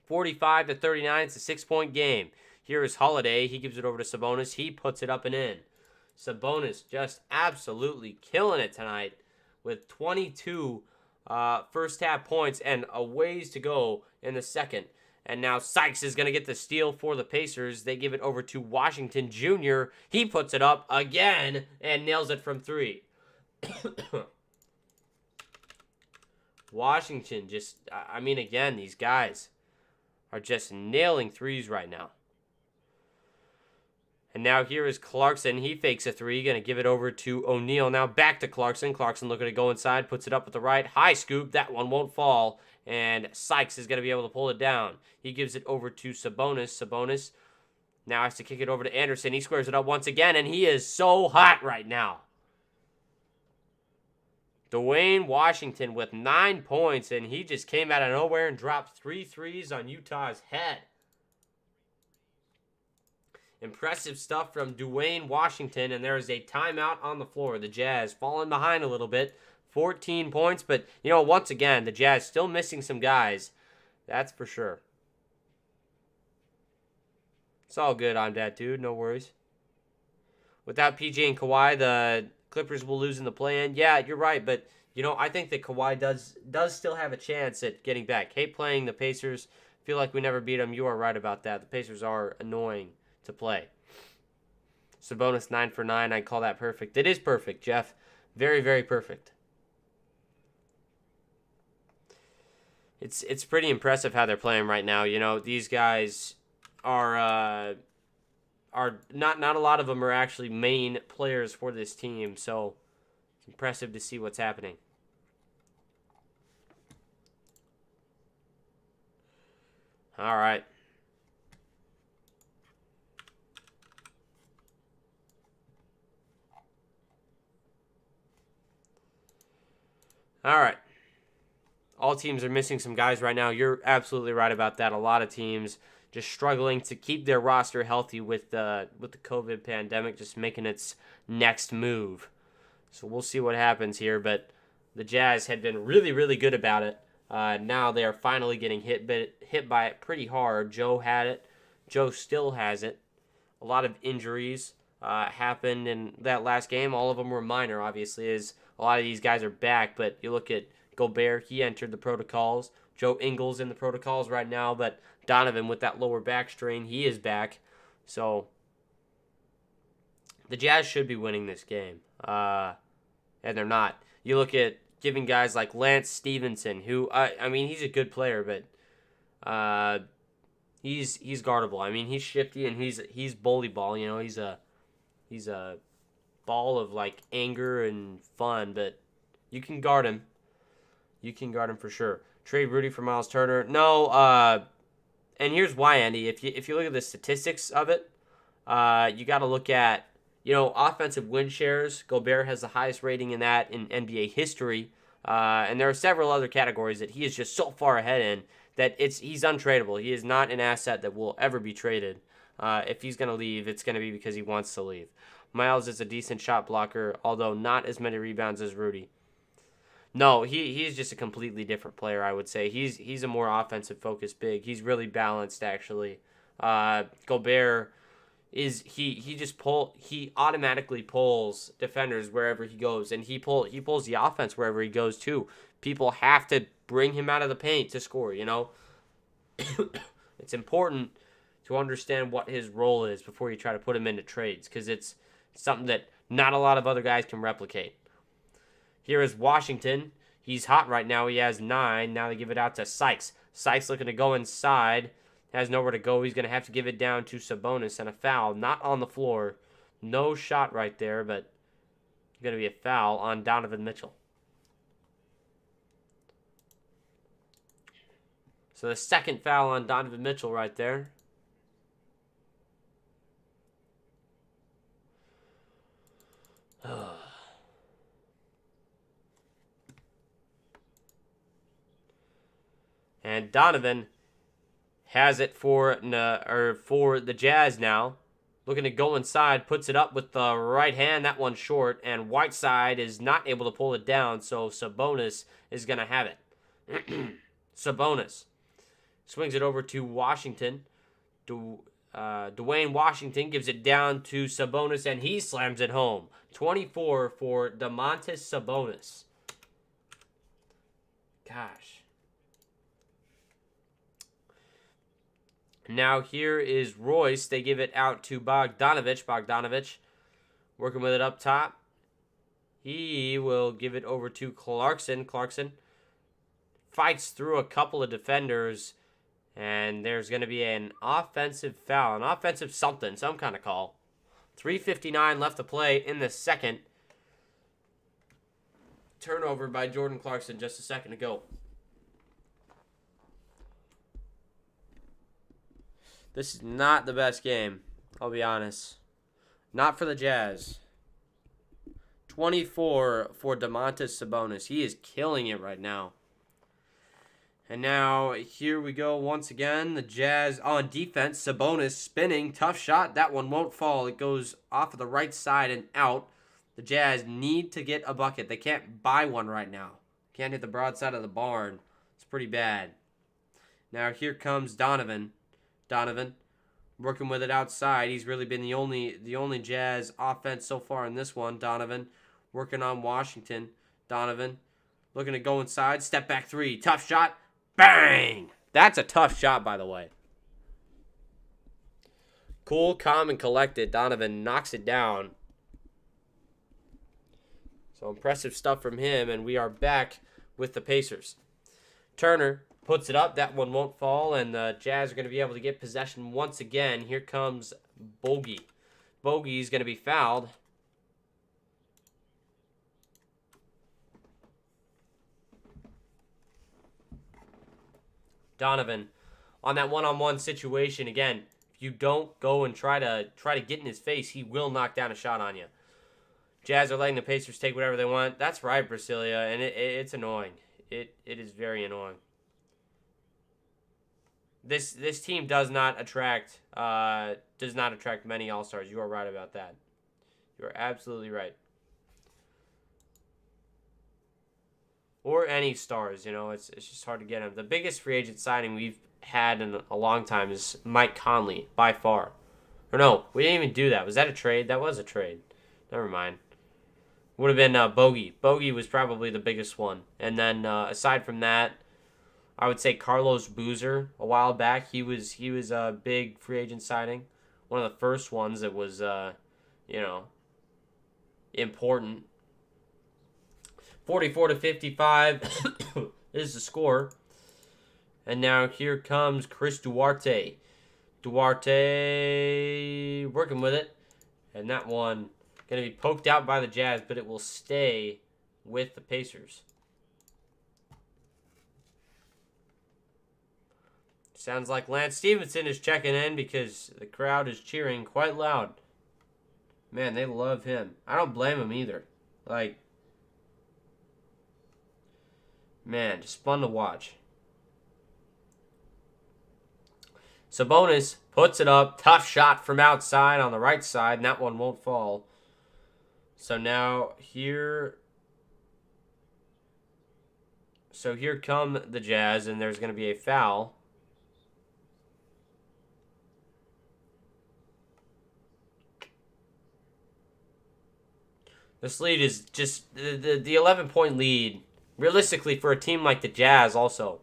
45-39, it's a 6-point game. Here is Holiday. He gives it over to Sabonis. He puts it up and in. Sabonis just absolutely killing it tonight with 22 first half points and a ways to go in the second. And now Sykes is going to get the steal for the Pacers. They give it over to Washington Jr. He puts it up again and nails it from 3. Washington again, these guys are just nailing threes right now. And now here is Clarkson. He fakes a three. Going to give it over to O'Neal. Now back to Clarkson. Clarkson looking to go inside. Puts it up with the right. High scoop. That one won't fall. And Sykes is going to be able to pull it down. He gives it over to Sabonis. Sabonis now has to kick it over to Anderson. He squares it up once again. And he is so hot right now. Dwayne Washington with 9 points. And he just came out of nowhere and dropped 3 threes on Utah's head. Impressive stuff from Dwayne Washington, and there is a timeout on the floor. The Jazz falling behind a little bit, 14 points, but, once again, the Jazz still missing some guys. That's for sure. It's all good on that, dude. No worries. Without PG and Kawhi, the Clippers will lose in the play-in. Yeah, you're right, but, I think that Kawhi does still have a chance at getting back. Hate playing the Pacers. Feel like we never beat them. You are right about that. The Pacers are annoying to play. Sabonis 9 for 9. I'd call that perfect. It is perfect, Jeff. Very, very perfect. It's pretty impressive how they're playing right now. These guys are not a lot of them are actually main players for this team, so it's impressive to see what's happening. All right. All right. All teams are missing some guys right now. You're absolutely right about that. A lot of teams just struggling to keep their roster healthy with the COVID pandemic just making its next move. So we'll see what happens here. But the Jazz had been really, really good about it. Now they are finally getting hit by it pretty hard. Joe had it. Joe still has it. A lot of injuries happened in that last game. All of them were minor, obviously, as a lot of these guys are back. But you look at Gobert, he entered the protocols. Joe Ingles in the protocols right now. But Donovan with that lower back strain, he is back. So the Jazz should be winning this game. And they're not. You look at giving guys like Lance Stevenson, who, he's a good player, but he's guardable. He's shifty and he's bully ball. He's a ball of like anger and fun, but you can guard him. You can guard him for sure. Trade Rudy for Miles Turner. No, and here's why, Andy. If you look at the statistics of it, you got to look at offensive win shares. Gobert has the highest rating in that in NBA history, and there are several other categories that he is just so far ahead in that he's untradeable. He is not an asset that will ever be traded. If he's going to leave, it's going to be because he wants to leave. Miles is a decent shot blocker, although not as many rebounds as Rudy. No, he's just a completely different player, I would say. He's a more offensive-focused big. He's really balanced, actually. Gobert he automatically pulls defenders wherever he goes, and he pulls the offense wherever he goes, too. People have to bring him out of the paint to score, It's important to understand what his role is before you try to put him into trades, because it's something that not a lot of other guys can replicate. Here is Washington. He's hot right now. He has 9. Now they give it out to Sykes. Sykes looking to go inside. Has nowhere to go. He's going to have to give it down to Sabonis, and a foul. Not on the floor. No shot right there, but going to be a foul on Donovan Mitchell. So the second foul on Donovan Mitchell right there. And Donovan has it for the Jazz now. Looking to go inside, puts it up with the right hand. That one's short, and Whiteside is not able to pull it down, so Sabonis is going to have it. Sabonis swings it over to Washington. Dwayne Washington gives it down to Sabonis, and he slams it home. 24 for Domantas Sabonis. Gosh. Now here is Royce. They give it out to Bogdanovich. Bogdanovich working with it up top. He will give it over to Clarkson. Clarkson fights through a couple of defenders And there's going to be an offensive foul, an offensive something, some kind of call. 3:59 left to play in the second. Turnover by Jordan Clarkson just a second ago. This is not the best game, I'll be honest. Not for the Jazz. 24 for Domantas Sabonis. He is killing it right now. And now, here we go once again. The Jazz on defense. Sabonis spinning. Tough shot. That one won't fall. It goes off of the right side and out. The Jazz need to get a bucket. They can't buy one right now. Can't hit the broadside of the barn. It's pretty bad. Now, here comes Donovan. Donovan working with it outside. He's really been the only Jazz offense so far in this one. Donovan working on Washington. Donovan looking to go inside. Step back three. Tough shot. Bang! That's a tough shot, by the way. Cool, calm, and collected. Donovan knocks it down. So impressive stuff from him, and we are back with the Pacers. Turner puts it up. That one won't fall, and the Jazz are going to be able to get possession once again. Here comes Bogey. Bogey's going to be fouled. Donovan on that one-on-one situation. Again, if you don't go and try to get in his face, he will knock down a shot on you. Jazz are letting the Pacers take whatever they want. That's right, Brasilia, and it's annoying. It is very annoying. This team does not attract many All-Stars. You are right about that. You are absolutely right. Or any stars, you know, it's just hard to get them. The biggest free agent signing we've had in a long time is Mike Conley, by far. Or no, we didn't even do that. Was that a trade? That was a trade. Never mind. Would have been Bogey. Bogey was probably the biggest one. And then aside from that, I would say Carlos Boozer a while back. He was a big free agent signing. One of the first ones that was, important. 44-55 is the score. And now here comes Chris Duarte. Duarte working with it. And that one going to be poked out by the Jazz, but it will stay with the Pacers. Sounds like Lance Stevenson is checking in because the crowd is cheering quite loud. Man, they love him. I don't blame him either. Like, man, just fun to watch. Sabonis puts it up. Tough shot from outside on the right side, and that one won't fall. So now here come the Jazz, and there's going to be a foul. This lead is just the 11-point lead. Realistically, for a team like the Jazz also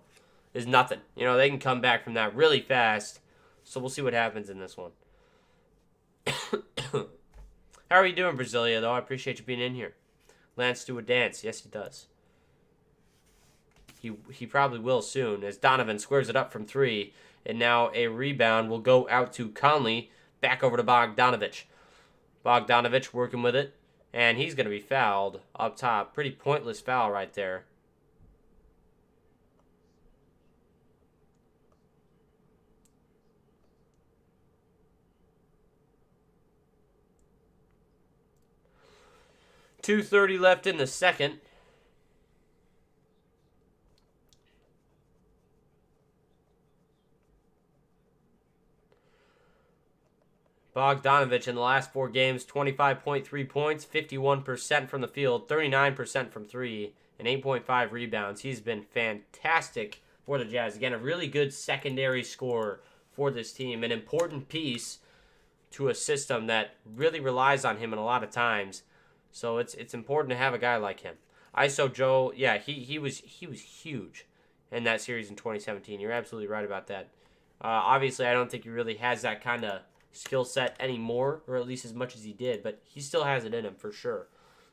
is nothing. You know, they can come back from that really fast. So we'll see what happens in this one. How are you doing, Brasilia, though? I appreciate you being in here. Lance, do a dance. Yes, he does. He probably will soon, as Donovan squares it up from three. And now a rebound will go out to Conley. Back over to Bogdanovich. Bogdanovich working with it. And he's going to be fouled up top. Pretty pointless foul right there. .230 left in the second. Bogdanovich in the last 4 games, 25.3 points, 51% from the field, 39% from three, and 8.5 rebounds. He's been fantastic for the Jazz. Again, a really good secondary scorer for this team. An important piece to a system that really relies on him in a lot of times. So it's important to have a guy like him. ISO Joe, yeah, he was huge in that series in 2017. You're absolutely right about that. Obviously, I don't think he really has that kind of skill set anymore, or at least as much as he did, but he still has it in him for sure.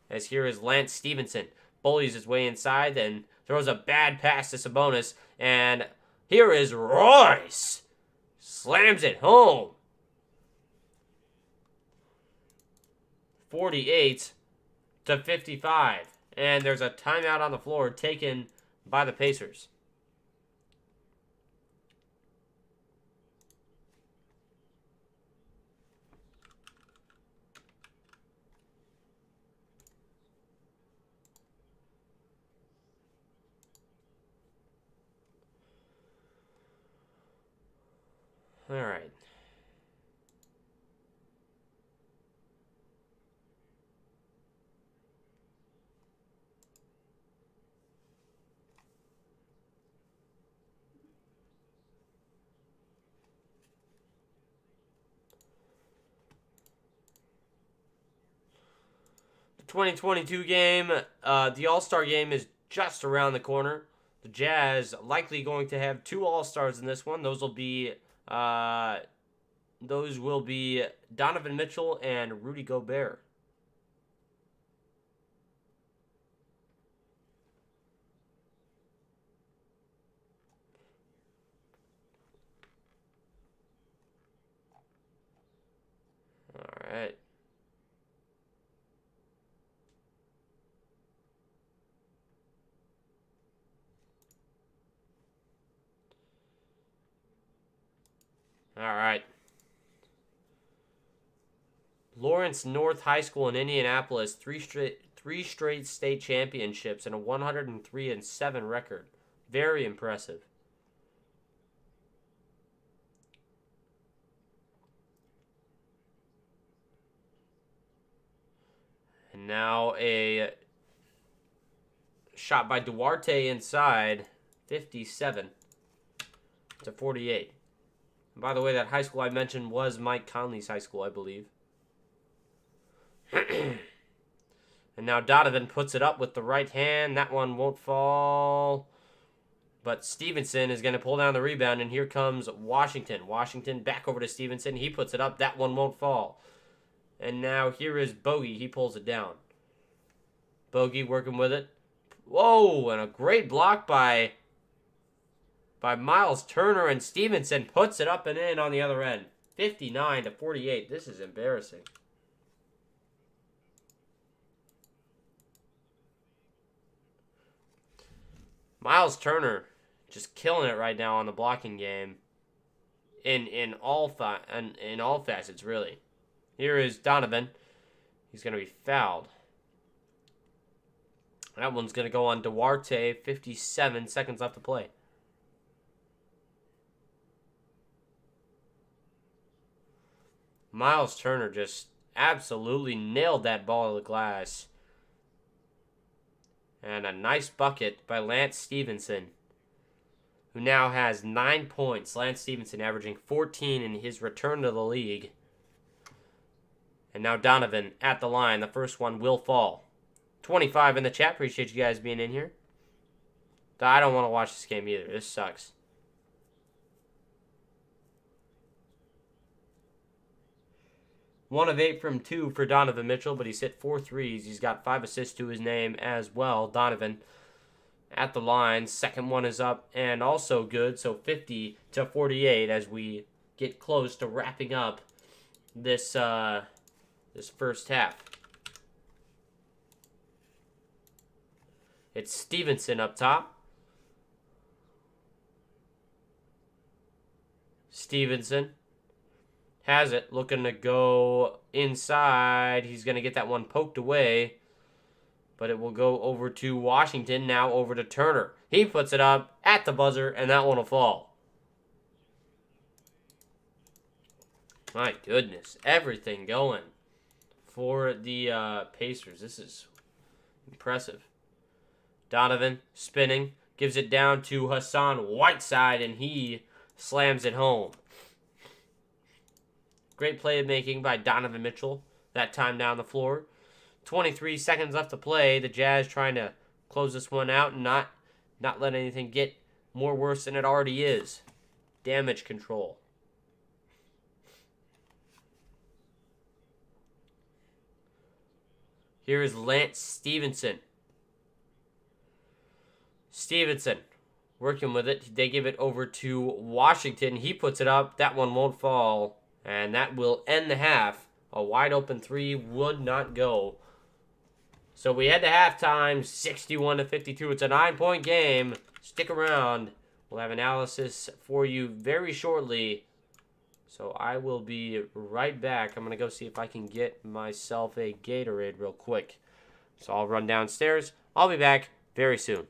As here is Lance Stevenson. Bullies his way inside, then throws a bad pass to Sabonis, and Here is Royce. Slams it home. 48-55. And there's a timeout on the floor taken by the Pacers. All right. The 2022 game, the All-Star game is just around the corner. The Jazz likely going to have 2 All-Stars in this one. Those will be Donovan Mitchell and Rudy Gobert. All right. All right. Lawrence North High School in Indianapolis, three straight state championships and a 103-7 record. Very impressive. And now a shot by Duarte inside, 57-48. And by the way, that high school I mentioned was Mike Conley's high school, I believe. And now Donovan puts it up with the right hand. That one won't fall. But Stevenson is going to pull down the rebound, and here comes Washington. Washington back over to Stevenson. He puts it up. That one won't fall. And now here is Bogey. He pulls it down. Bogey working with it. Whoa, and a great block by Miles Turner, and Stevenson puts it up and in on the other end. 59-48. This is embarrassing. Miles Turner just killing it right now on the blocking game. In all facets, really. Here is Donovan. He's going to be fouled. That one's going to go on Duarte. 57 seconds left to play. Miles Turner just absolutely nailed that ball to the glass. And a nice bucket by Lance Stevenson, who now has 9 points. Lance Stevenson averaging 14 in his return to the league. And now Donovan at the line. The first one will fall. 25 in the chat. Appreciate you guys being in here. I don't want to watch this game either. This sucks. One of 8 from 2 for Donovan Mitchell, but he's hit 4 threes. He's got 5 assists to his name as well. Donovan at the line. Second one is up and also good. So 50-48 as we get close to wrapping up this this first half. It's Stevenson up top. Stevenson has it, looking to go inside. He's going to get that one poked away, but it will go over to Washington, now over to Turner. He puts it up at the buzzer, and that one will fall. My goodness, everything going for the Pacers. This is impressive. Donovan spinning, gives it down to Hassan Whiteside, and he slams it home. Great playmaking by Donovan Mitchell that time down the floor. 23 seconds left to play. The Jazz trying to close this one out and not let anything get more worse than it already is. Damage control. Here is Lance Stevenson. Stevenson working with it. They give it over to Washington. He puts it up. That one won't fall. And that will end the half. A wide open three would not go. So we head to halftime, 61-52. It's a 9-point game. Stick around. We'll have analysis for you very shortly. So I will be right back. I'm going to go see if I can get myself a Gatorade real quick. So I'll run downstairs. I'll be back very soon.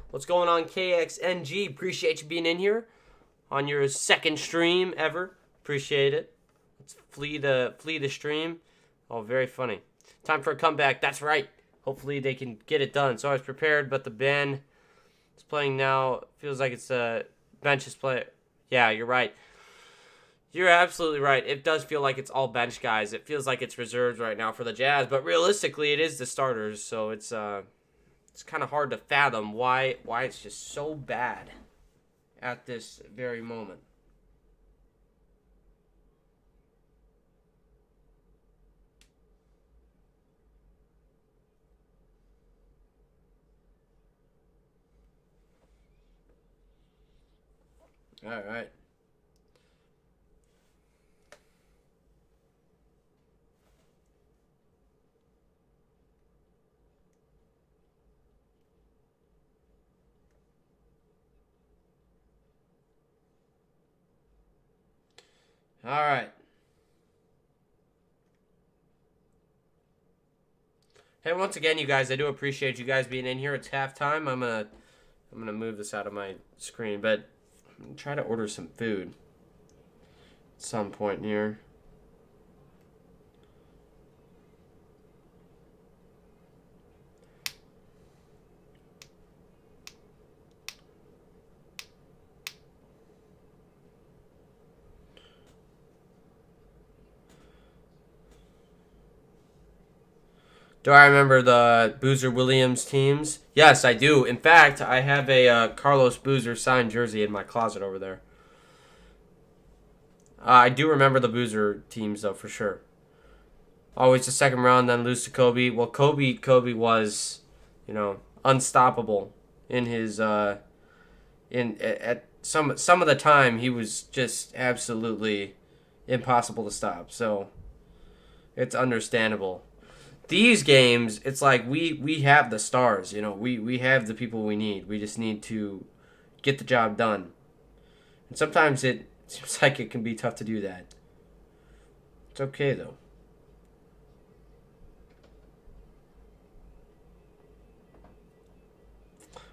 What's going on, KXNG? Appreciate you being in here on your second stream ever. Appreciate it. Let's flee the stream. Oh, very funny. Time for a comeback. That's right. Hopefully they can get it done. So I was prepared, but the band is playing now. Feels like it's a benches play. Yeah, you're right. You're absolutely right. It does feel like it's all bench guys. It feels like it's reserved right now for the Jazz, but realistically, it is the starters. So it's kind of hard to fathom why it's just so bad at this very moment. All right. All right. Hey, once again, you guys, I do appreciate you guys being in here. It's halftime. I'm gonna move this out of my screen, but I'm gonna try to order some food at some point here. Do I remember the Boozer Williams teams? Yes, I do. In fact, I have a Carlos Boozer signed jersey in my closet over there. I do remember the Boozer teams though, for sure. Always the second round, then lose to Kobe. Well, Kobe was, unstoppable in his in at some of the time he was just absolutely impossible to stop. So it's understandable. These games, it's like we have the stars, we have the people we need. We just need to get the job done. And sometimes it seems like it can be tough to do that. It's okay though.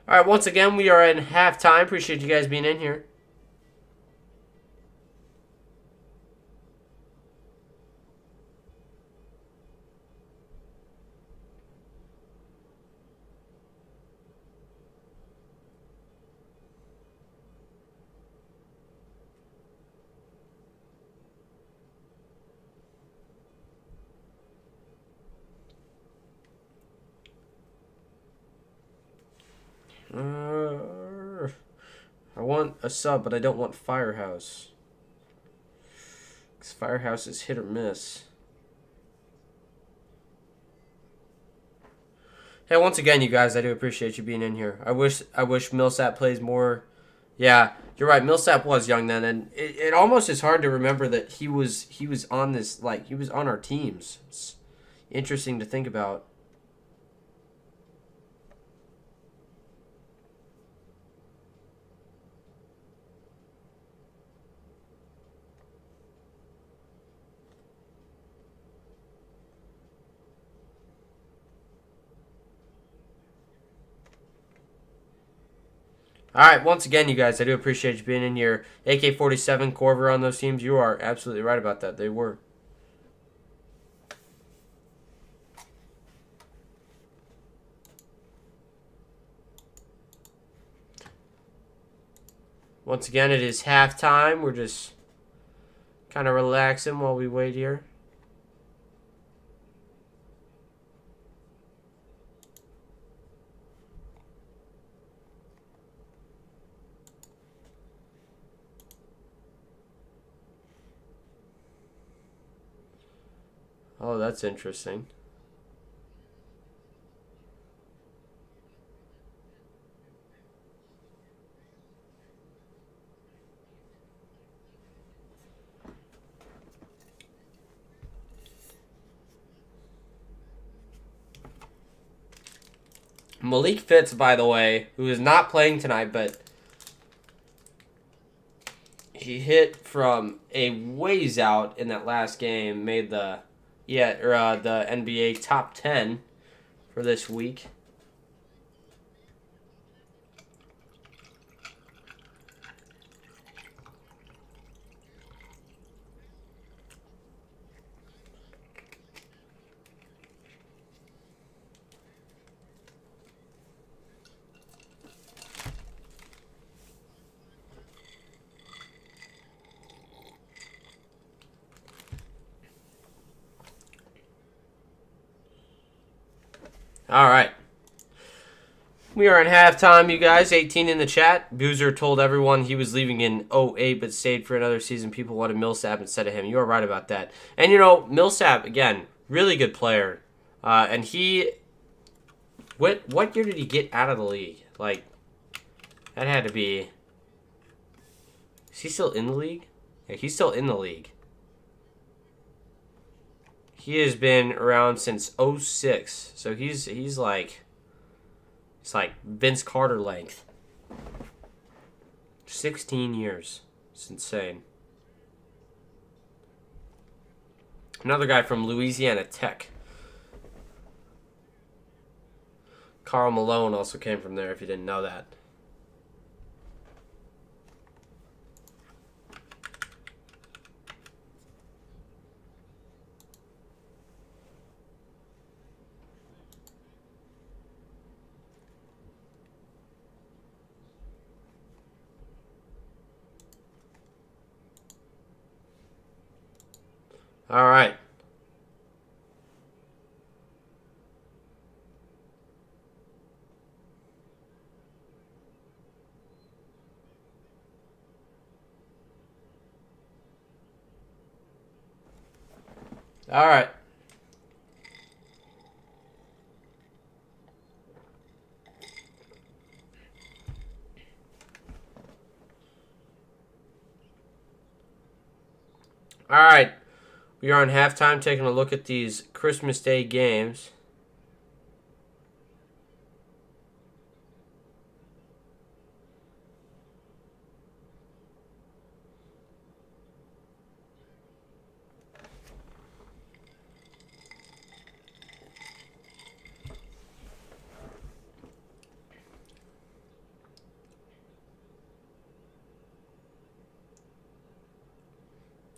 All right, once again, we are in halftime. Appreciate you guys being in here. I want a sub, but I don't want Firehouse. Because Firehouse is hit or miss. Hey, once again, you guys, I do appreciate you being in here. I wish Millsap plays more. Yeah, you're right. Millsap was young then, and it almost is hard to remember that he was on this, like, he was on our teams. It's interesting to think about. All right, once again, you guys, I do appreciate you being in here. AK-47, Corver on those teams. You are absolutely right about that. They were. Once again, it is halftime. We're just kind of relaxing while we wait here. Oh, that's interesting. Malik Fitz, by the way, who is not playing tonight, but he hit from a ways out in that last game, made the the NBA top 10 for this week. All right. We are in halftime, you guys. 18 in the chat. Boozer told everyone he was leaving in 08 but stayed for another season. People wanted Millsap instead of him. You are right about that. And, Millsap, again, really good player. And he... What year did he get out of the league? Like, that had to be... Is he still in the league? Yeah, he's still in the league. He has been around since 06. So he's like... It's like Vince Carter length. 16 years. It's insane. Another guy from Louisiana Tech. Karl Malone also came from there, if you didn't know that. All right. All right. All right. We are on halftime taking a look at these Christmas Day games.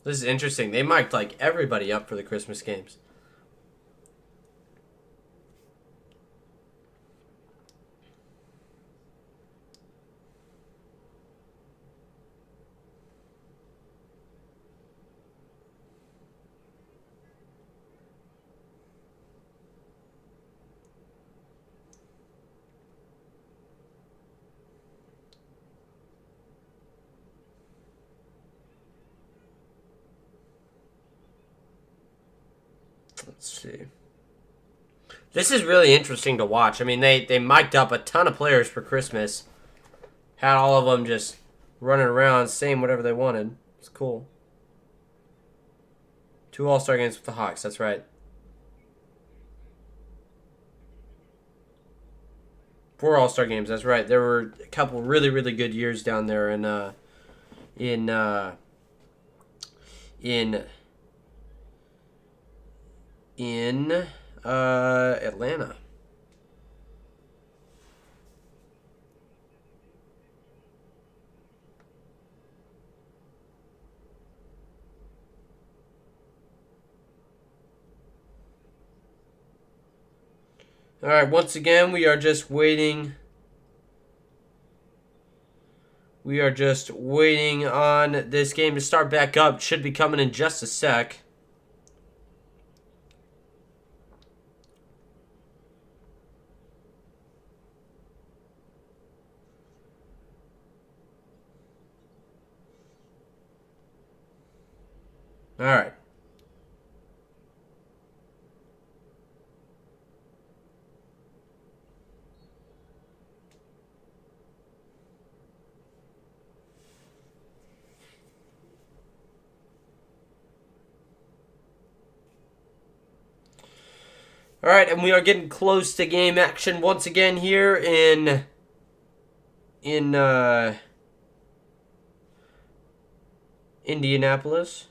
This is interesting. They mic'd like everybody up for the Christmas games. Let's see. This is really interesting to watch. I mean, they mic'd up a ton of players for Christmas. Had all of them just running around saying whatever they wanted. It's cool. 2 All-Star games with the Hawks. That's right. 4 All-Star games. That's right. There were a couple really, really good years down there in Atlanta. All right, once again, we are just waiting. We are just waiting on this game to start back up. Should be coming in just a sec. All right. All right, and we are getting close to game action once again here in Indianapolis.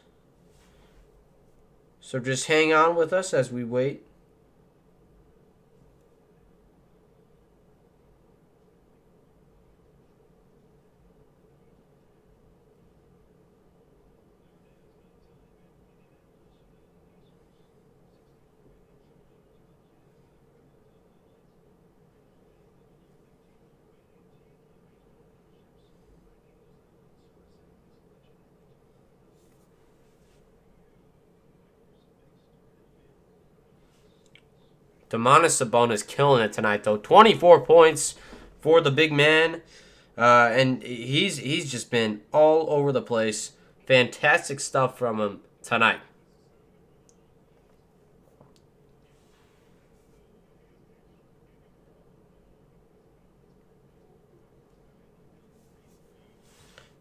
So just hang on with us as we wait. Domantas Sabonis killing it tonight, though. 24 points for the big man, and he's just been all over the place. Fantastic stuff from him tonight.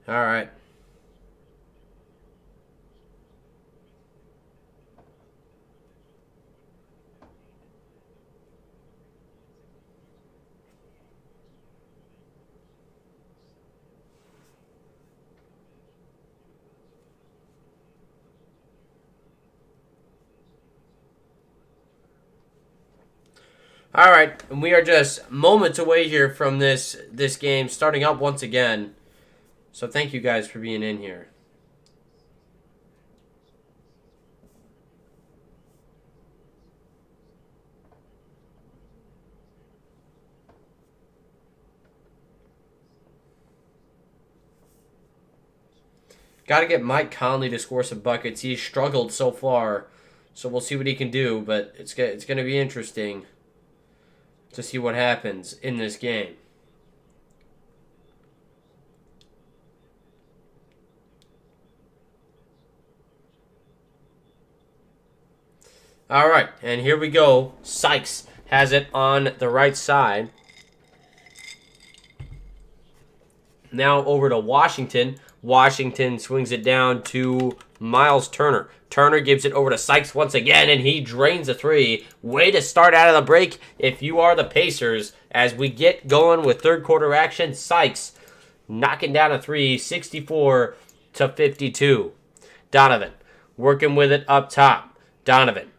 All right. All right, and we are just moments away here from this game starting up once again. So thank you guys for being in here. Got to get Mike Conley to score some buckets. He's struggled so far, so we'll see what he can do. But it's going to be interesting to see what happens in this game. All right, and here we go. Sykes has it on the right side. Now over to Washington. Washington swings it down to Miles Turner. Turner gives it over to Sykes once again, and he drains a three. Way to start out of the break if you are the Pacers. As we get going with third quarter action, Sykes knocking down a three, 64-52. Donovan working with it up top. Donovan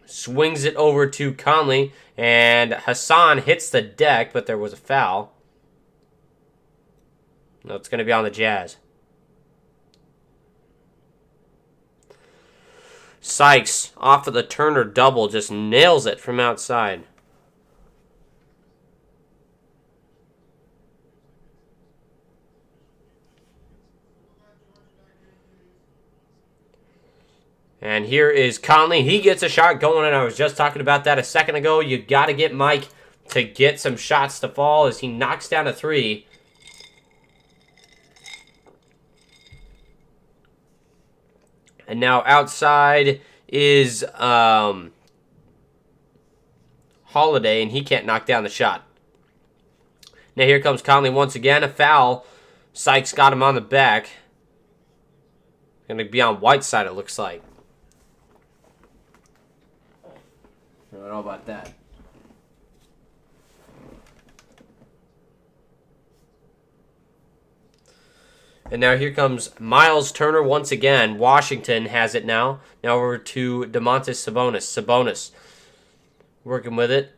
swings it over to Conley, and Hassan hits the deck, but there was a foul. No, it's going to be on the Jazz. Sykes, off of the Turner double, just nails it from outside. And here is Conley. He gets a shot going, and I was just talking about that a second ago. You got to get Mike to get some shots to fall as he knocks down a three. And now outside is Holiday, and he can't knock down the shot. Now here comes Conley once again. A foul. Sykes got him on the back. Going to be on Whiteside, it looks like. I don't know about that. And now here comes Miles Turner once again. Washington has it now. Now over to Domantas Sabonis. Sabonis working with it.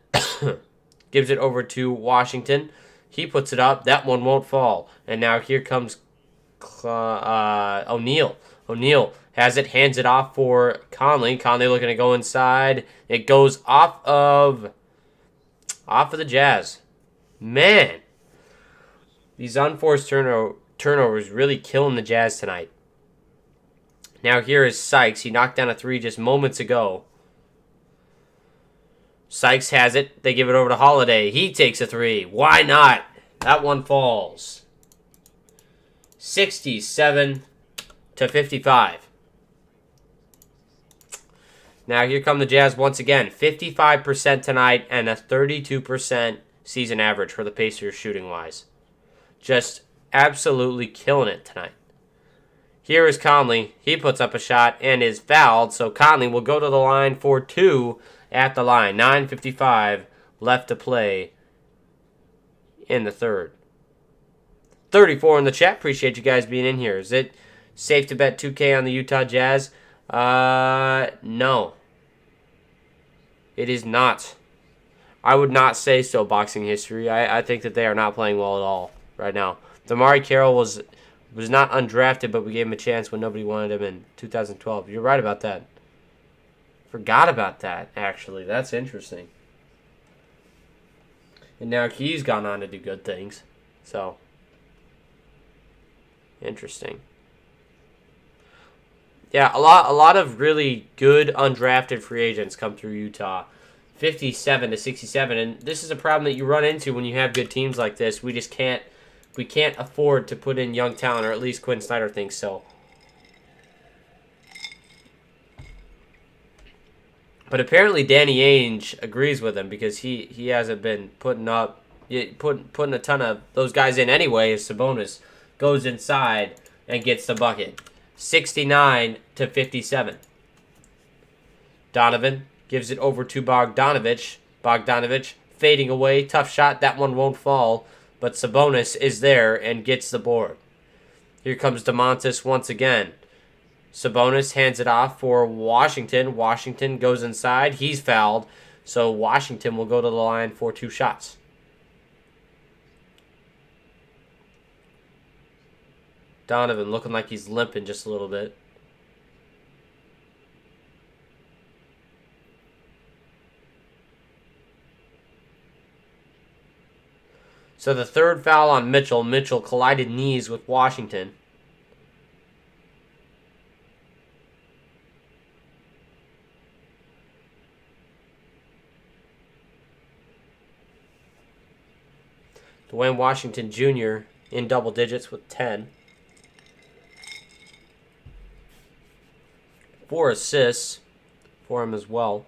Gives it over to Washington. He puts it up. That one won't fall. And now here comes O'Neal. O'Neal has it. Hands it off for Conley. Conley looking to go inside. It goes off of the Jazz. Man. These unforced turnovers really killing the Jazz tonight. Now here is Sykes. He knocked down a three just moments ago. Sykes has it. They give it over to Holiday. He takes a three. Why not? That one falls. 67-55. Now here come the Jazz once again. 55% tonight and a 32% season average for the Pacers shooting-wise. Just absolutely killing it tonight. Here is Conley. He puts up a shot and is fouled. So Conley will go to the line for two at the line. 9:55 left to play in the third. 34 in the chat. Appreciate you guys being in here. Is it safe to bet 2K on the Utah Jazz? No. It is not. I would not say so, boxing history. I think that they are not playing well at all right now. Damari Carroll was not undrafted, but we gave him a chance when nobody wanted him in 2012. You're right about that. Forgot about that, actually. That's interesting. And now he's gone on to do good things. So, interesting. Yeah, a lot of really good undrafted free agents come through Utah. 57-67, and this is a problem that you run into when you have good teams like this. We can't afford to put in young talent, or at least Quinn Snyder thinks so. But apparently Danny Ainge agrees with him because he hasn't been putting a ton of those guys in anyway. As Sabonis goes inside and gets the bucket. 69-57. Donovan gives it over to Bogdanovich. Bogdanovich fading away. Tough shot. That one won't fall. But Sabonis is there and gets the board. Here comes Domantas once again. Sabonis hands it off for Washington. Washington goes inside. He's fouled. So Washington will go to the line for two shots. Donovan looking like he's limping just a little bit. So the third foul on Mitchell. Mitchell collided knees with Washington. Dwayne Washington Jr. in double digits with 10. 4 assists for him as well.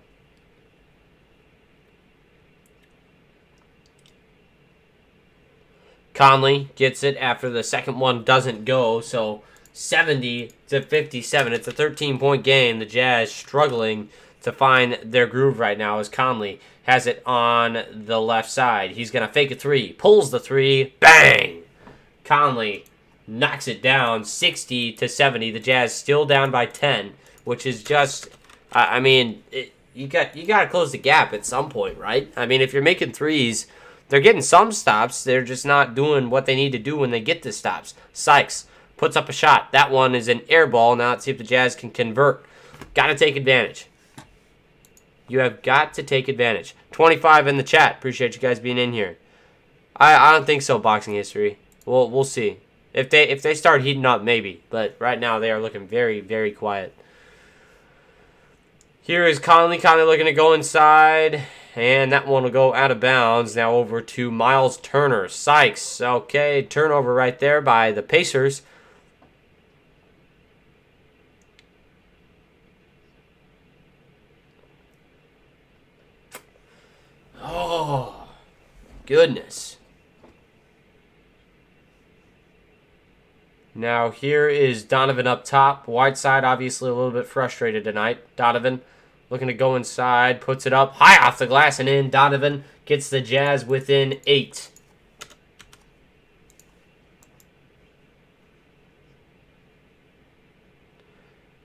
Conley gets it after the second one doesn't go, so 70-57. It's a 13-point game. The Jazz struggling to find their groove right now as Conley has it on the left side. He's going to fake a three, pulls the three, bang! Conley knocks it down 60-70. The Jazz still down by 10, which is just, I mean, you got to close the gap at some point, right? I mean, if you're making threes, they're getting some stops. They're just not doing what they need to do when they get the stops. Sykes puts up a shot. That one is an air ball. Now let's see if the Jazz can convert. Got to take advantage. You have got to take advantage. 25 in the chat. Appreciate you guys being in here. I don't think so, Boxing History. We'll see. If they start heating up, maybe. But right now they are looking very, very quiet. Here is Conley. Conley looking to go inside. And that one will go out of bounds. Now over to Miles Turner. Sykes. Okay, turnover right there by the Pacers. Oh, goodness. Now here is Donovan up top. Whiteside obviously a little bit frustrated tonight. Donovan looking to go inside, puts it up high off the glass and in. Donovan gets the Jazz within 8.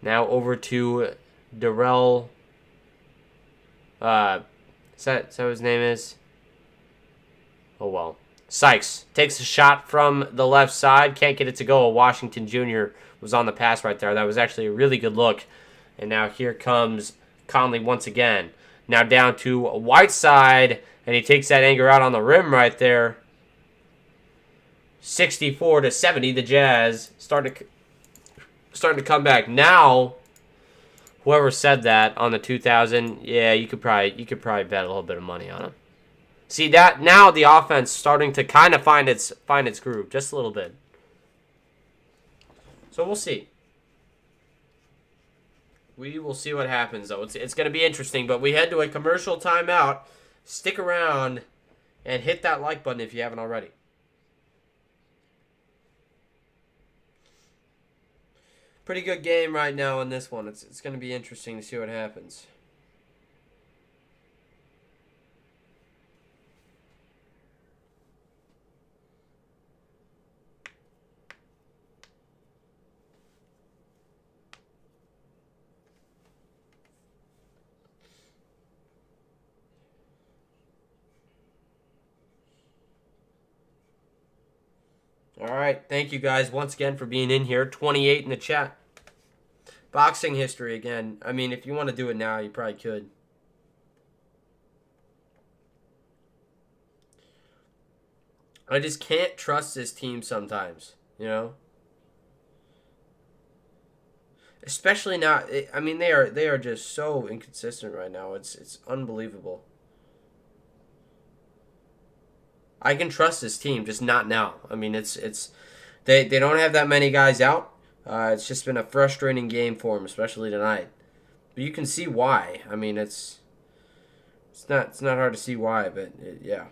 Now over to Darrell. Is that what his name is? Oh well. Sykes takes a shot from the left side. Can't get it to go. Washington Jr. was on the pass right there. That was actually a really good look. And now here comes Conley once again. Now down to Whiteside. And he takes that anger out on the rim right there. 64-70. The Jazz starting to come back. Now, whoever said that on the 2000, yeah, you could probably bet a little bit of money on him. See that now the offense starting to kind of find its groove just a little bit. So we'll see. We will see what happens though. It's going to be interesting, but we head to a commercial timeout. Stick around and hit that like button if you haven't already. Pretty good game right now in this one. It's going to be interesting to see what happens. All right, thank you guys once again for being in here. 28 in the chat. Boxing history again. I mean, if you want to do it now, you probably could. I just can't trust this team sometimes, you know? Especially now. I mean, they are just so inconsistent right now. It's unbelievable. I can trust this team, just not now. I mean, they don't have that many guys out. It's just been a frustrating game for them, especially tonight. But you can see why. I mean, it's not hard to see why, but yeah.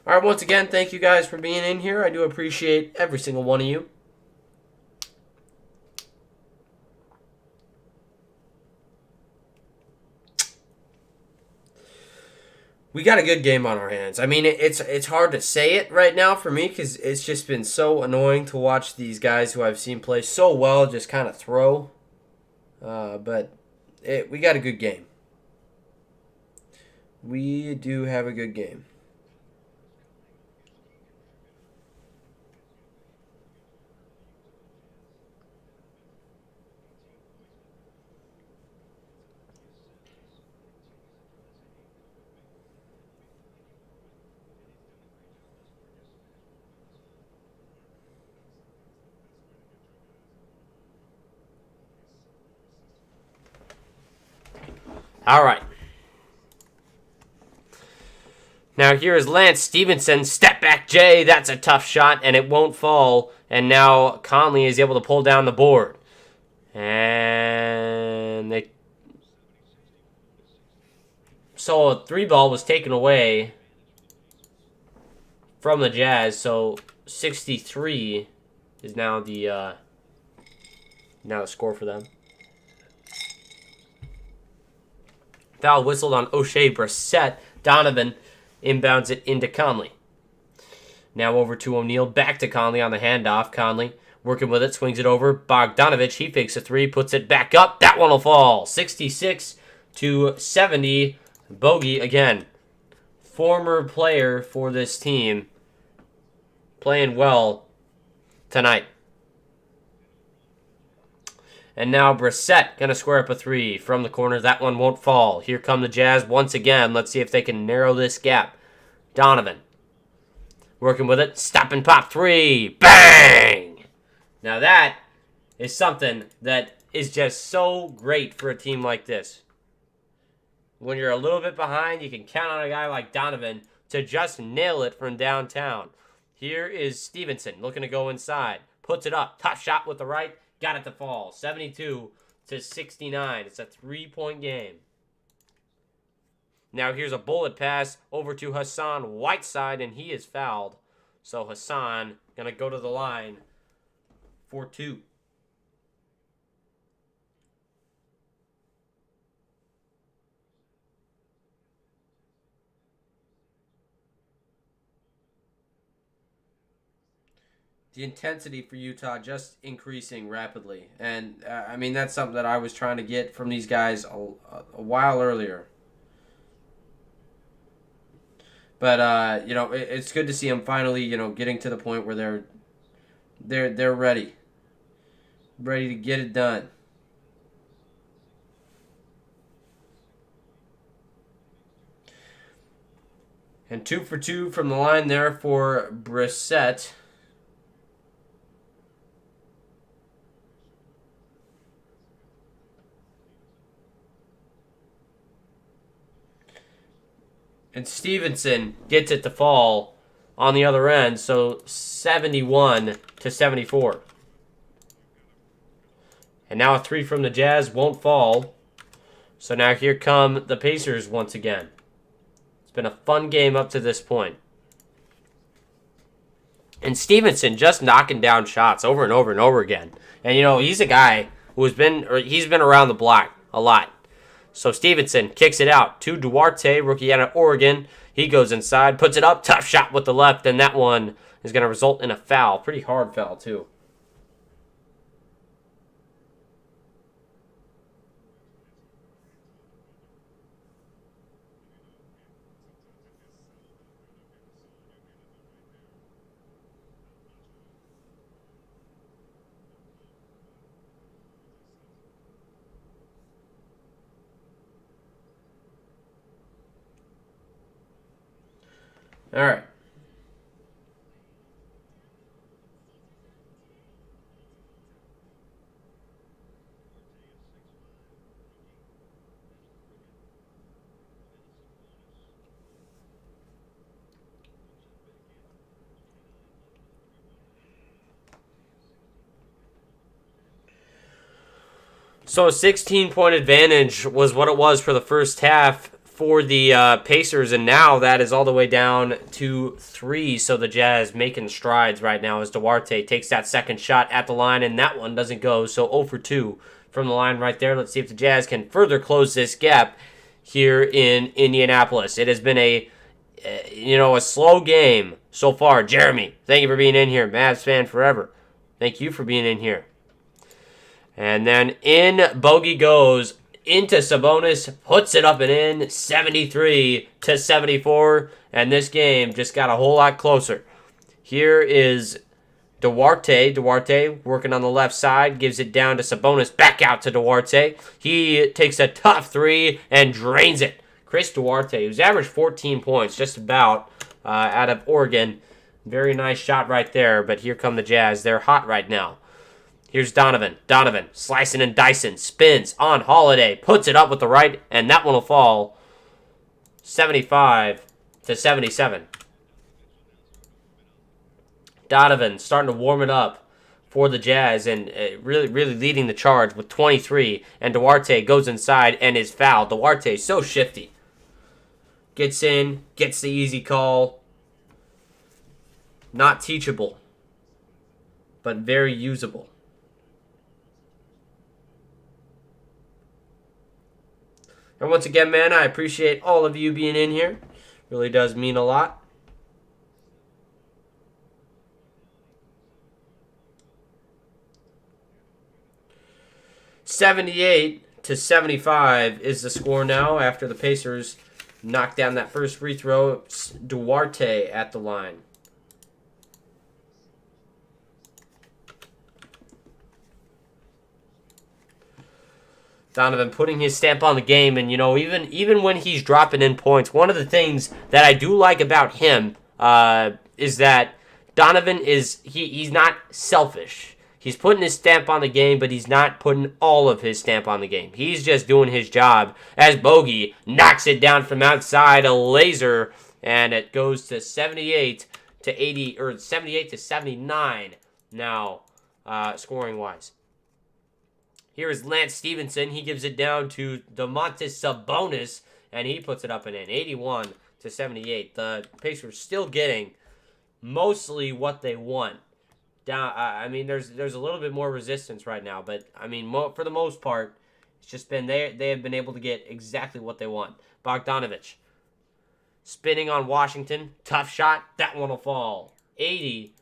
All right, once again, thank you guys for being in here. I do appreciate every single one of you. We got a good game on our hands. I mean, it's hard to say it right now for me because it's just been so annoying to watch these guys who I've seen play so well just kind of throw. But we got a good game. We do have a good game. All right. Now here is Lance Stevenson. Step back J. That's a tough shot, and it won't fall. And now Conley is able to pull down the board. And so a 3-ball was taken away from the Jazz. So 63 is now the score for them. Foul whistled on O'Shea Brissett. Donovan inbounds it into Conley. Now over to O'Neal. Back to Conley on the handoff. Conley working with it. Swings it over. Bogdanovich. He fakes a 3. Puts it back up. That one will fall. 66-70. Bogey again. Former player for this team. Playing well tonight. And now Brissett going to square up a 3 from the corner. That one won't fall. Here come the Jazz once again. Let's see if they can narrow this gap. Donovan working with it. Stop and pop 3. Bang! Now that is something that is just so great for a team like this. When you're a little bit behind, you can count on a guy like Donovan to just nail it from downtown. Here is Stevenson looking to go inside. Puts it up. Tough shot with the right. Got it to fall. 72-69. It's a 3-point game. Now here's a bullet pass over to Hassan Whiteside, and he is fouled. So Hassan going to go to the line for 2. The intensity for Utah just increasing rapidly. And, I mean, that's something that I was trying to get from these guys a while earlier. But, you know, it's good to see them finally, you know, getting to the point where they're ready. Ready to get it done. And 2 for 2 from the line there for Brissett. And Stevenson gets it to fall on the other end, so 71-74. And now a 3 from the Jazz won't fall. So now here come the Pacers once again. It's been a fun game up to this point. And Stevenson just knocking down shots over and over and over again. And, you know, he's a guy who's been around the block a lot. So Stevenson kicks it out to Duarte, rookie out of Oregon. He goes inside, puts it up, tough shot with the left, and that one is going to result in a foul. Pretty hard foul, too. All right. So a 16-point advantage was what it was for the first half for the Pacers, and now that is all the way down to 3. So the Jazz making strides right now as Duarte takes that second shot at the line, and that one doesn't go. So 0 for 2 from the line right there. Let's see if the Jazz can further close this gap here in Indianapolis. It has been a slow game so far. Jeremy, thank you for being in here. Mavs fan forever. Thank you for being in here. And then in Bogey goes into Sabonis, puts it up and in, 73-74, and this game just got a whole lot closer. Here is Duarte. Duarte working on the left side, gives it down to Sabonis, back out to Duarte. He takes a tough 3 and drains it. Chris Duarte, who's averaged 14 points just about out of Oregon. Very nice shot right there, but here come the Jazz. They're hot right now. Here's Donovan. Donovan slicing and dicing. Spins on Holiday. Puts it up with the right. And that one will fall 75 to 77. Donovan starting to warm it up for the Jazz and really leading the charge with 23. And Duarte goes inside and is fouled. Duarte so shifty. Gets in. Gets the easy call. Not teachable. But very usable. And once again, man, I appreciate all of you being in here. Really does mean a lot. $78-75 is the score now after the Pacers knock down that first free throw. It's Duarte at the line. Donovan putting his stamp on the game, and even when he's dropping in points, one of the things that I do like about him is that Donovan he's not selfish. He's putting his stamp on the game, but he's not putting all of his stamp on the game. He's just doing his job as Bogey knocks it down from outside, a laser, and it goes to 78 to 80 or 78 to 79 now, scoring wise. Here is Lance Stevenson. He gives it down to Domantas Sabonis, and he puts it up and in. 81 to 78. The Pacers still getting mostly what they want. There's a little bit more resistance right now, but for the most part, it's just been they have been able to get exactly what they want. Bogdanovich spinning on Washington, tough shot. That one will fall. 80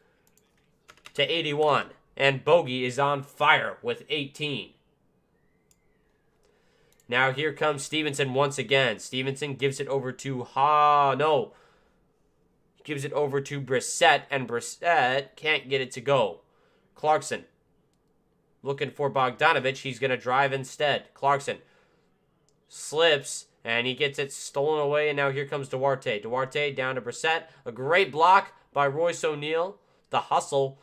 to 81, and Bogey is on fire with 18. Now here comes Stevenson once again. Stevenson gives it over to gives it over to Brissett, and Brissett can't get it to go. Clarkson looking for Bogdanovich. He's going to drive instead. Clarkson slips, and he gets it stolen away, and now here comes Duarte. Duarte down to Brissett. A great block by Royce O'Neal. The hustle.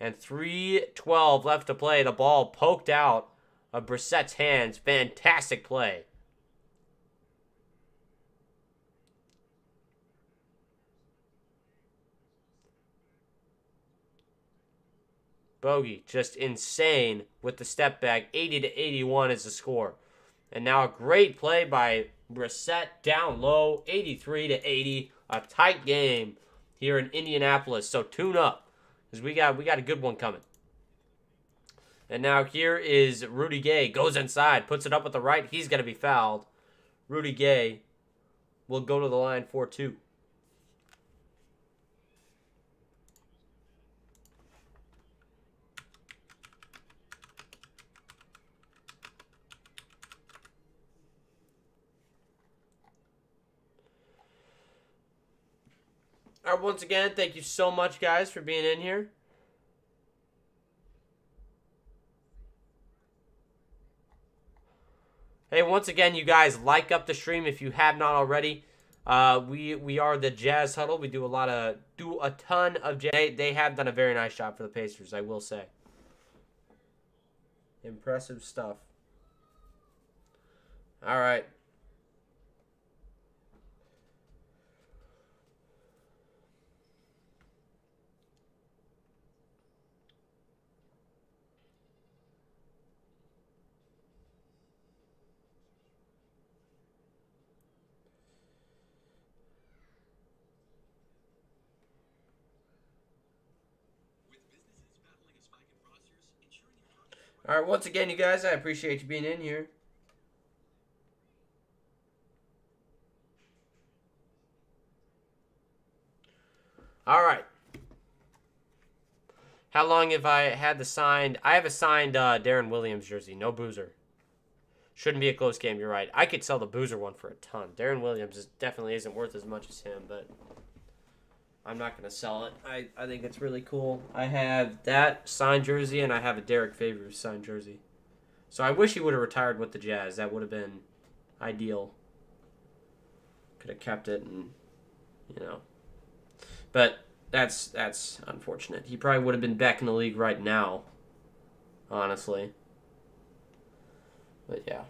And 3:12 left to play. The ball poked out of Brissett's hands. Fantastic play. Bogey just insane with the step back. 80 to 81 is the score. And now a great play by Brissett down low. 83 to 80. A tight game here in Indianapolis. So tune up, because we got a good one coming. And now here is Rudy Gay. Goes inside. Puts it up with the right. He's going to be fouled. Rudy Gay will go to the line for 2. All right, once again, thank you so much, guys, for being in here. Hey, once again, you guys, like up the stream if you have not already. We are the Jazz Huddle. We do a ton of Jazz. They have done a very nice job for the Pacers, I will say. Impressive stuff. All right. All right, once again, you guys, I appreciate you being in here. All right. How long have I had the signed? I have a signed Darren Williams jersey. No Boozer. Shouldn't be a close game. You're right. I could sell the Boozer one for a ton. Darren Williams definitely isn't worth as much as him, but I'm not going to sell it. I think it's really cool. I have that signed jersey, and I have a Derek Favors signed jersey. So I wish he would have retired with the Jazz. That would have been ideal. Could have kept it, and but that's unfortunate. He probably would have been back in the league right now honestly. But yeah,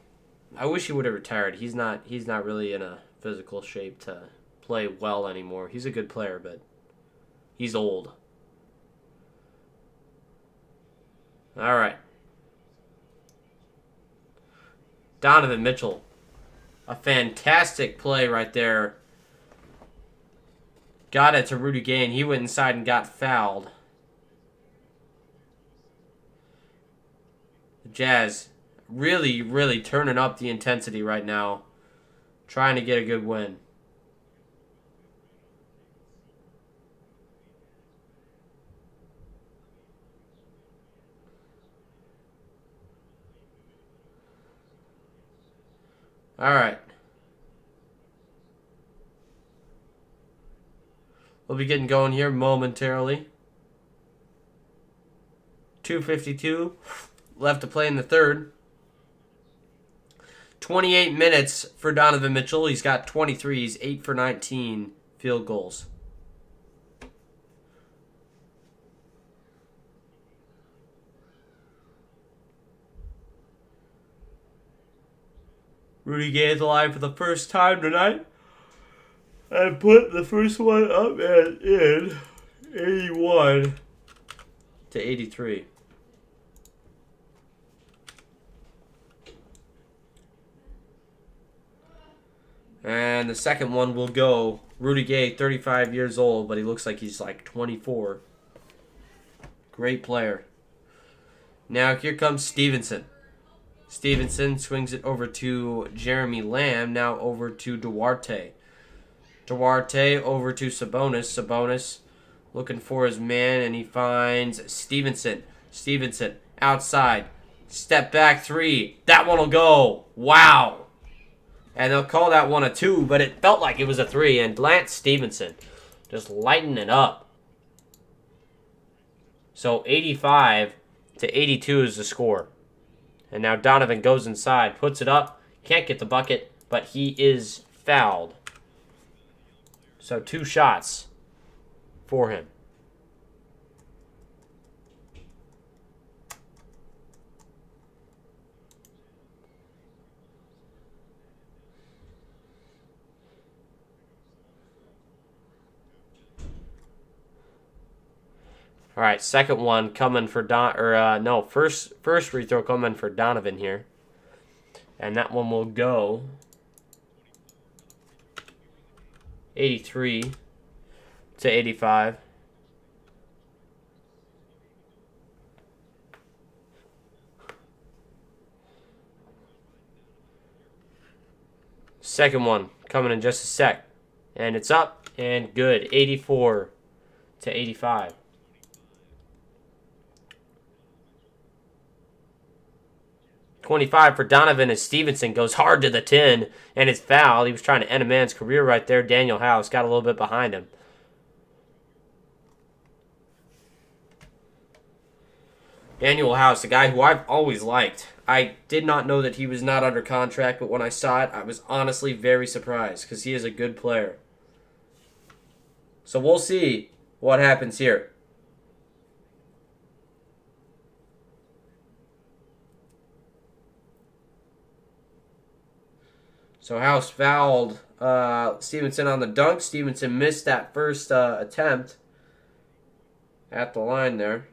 I wish he would have retired. He's not really in a physical shape to play well anymore. He's a good player, but he's old. All right. Donovan Mitchell. A fantastic play right there. Got it to Rudy Gay, and he went inside and got fouled. The Jazz really, really turning up the intensity right now. Trying to get a good win. All right. We'll be getting going here momentarily. 2:52 left to play in the third. 28 minutes for Donovan Mitchell. He's got 23. He's 8 for 19 field goals. Rudy Gay is alive for the first time tonight. I put the first one up and in 81 to 83. And the second one will go Rudy Gay, 35 years old, but he looks like he's like 24. Great player. Now here comes Stevenson. Stevenson swings it over to Jeremy Lamb. Now over to Duarte. Duarte over to Sabonis. Sabonis looking for his man, and he finds Stevenson. Stevenson outside. Step back three. That one will go. Wow. And they'll call that one a 2, but it felt like it was a 3. And Lance Stevenson just lighting it up. So 85 to 82 is the score. And now Donovan goes inside, puts it up. Can't get the bucket, but he is fouled. So 2 shots for him. All right, second one coming for first free throw coming for Donovan here. And that one will go 83 to 85. Second one coming in just a sec. And it's up and good. 84 to 85. .25 for Donovan as Stevenson goes hard to the 10 and it's fouled. He was trying to end a man's career right there. Daniel House got a little bit behind him. Daniel House, a guy who I've always liked. I did not know that he was not under contract, but when I saw it, I was honestly very surprised because he is a good player. So we'll see what happens here. So House fouled Stevenson on the dunk. Stevenson missed that first attempt at the line there.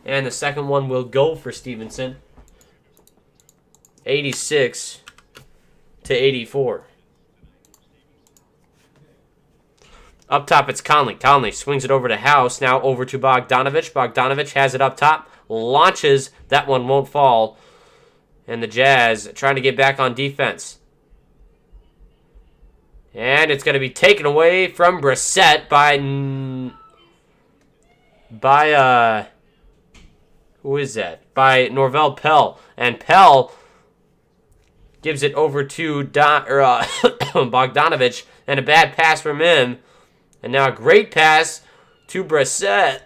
And the second one will go for Stevenson. 86 to 84. Up top, it's Conley. Conley swings it over to House. Now over to Bogdanovich. Bogdanovich has it up top. Launches. That one won't fall. And the Jazz trying to get back on defense. And it's going to be taken away from Brissett by who is that? By Norvell Pell. And Pell gives it over to Bogdanovich. And a bad pass from him. And now a great pass to Brissett.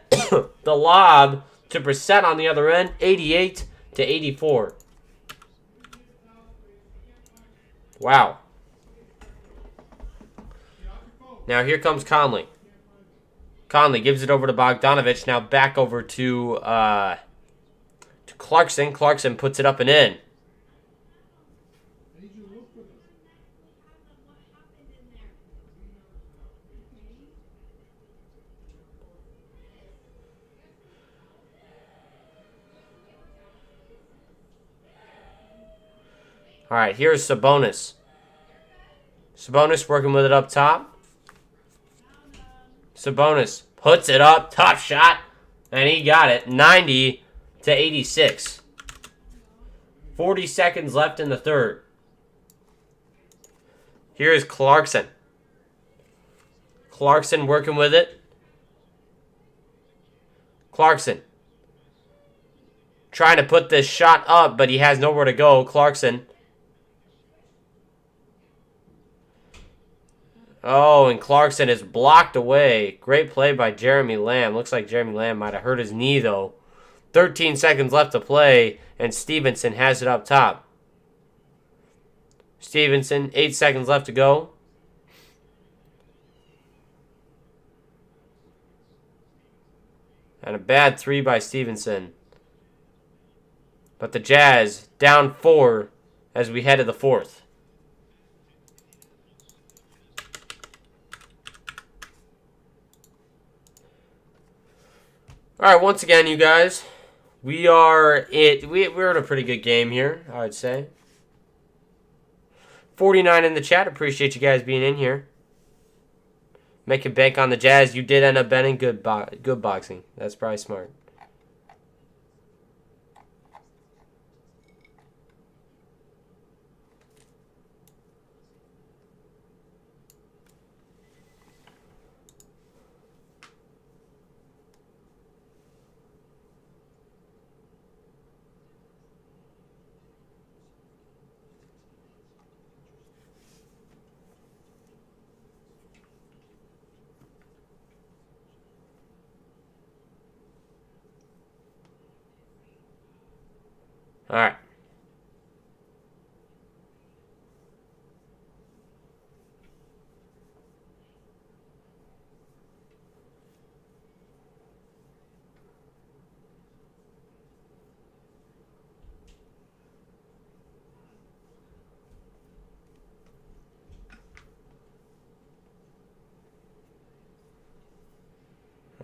The lob to Brissett on the other end. 88 to 84. Wow. Now here comes Conley. Conley gives it over to Bogdanovich. Now back over to Clarkson. Clarkson puts it up and in. All right, here's Sabonis. Sabonis working with it up top. Sabonis puts it up. Tough shot. And he got it. 90-86. 40 seconds left in the third. Here's Clarkson. Clarkson working with it. Clarkson trying to put this shot up, but he has nowhere to go. Clarkson. Oh, and Clarkson is blocked away. Great play by Jeremy Lamb. Looks like Jeremy Lamb might have hurt his knee, though. 13 seconds left to play, and Stevenson has it up top. Stevenson, 8 seconds left to go. And a bad three by Stevenson. But the Jazz down 4 as we head to the fourth. All right, once again, you guys, we're in a pretty good game here, I would say. 49 in the chat. Appreciate you guys being in here. Making bank on the Jazz. You did end up betting good boxing. That's probably smart. All right.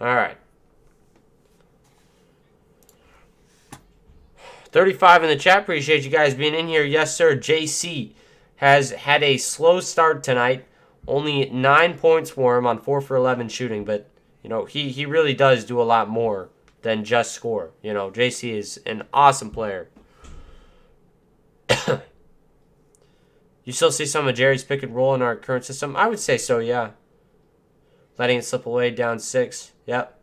All right. 35 in the chat. Appreciate you guys being in here. Yes, sir. JC has had a slow start tonight. Only 9 points for him on 4 for 11 shooting. But, you know, he really does do a lot more than just score. You know, JC is an awesome player. You still see some of Jerry's pick and roll in our current system? I would say so, yeah. Letting it slip away down 6. Yep.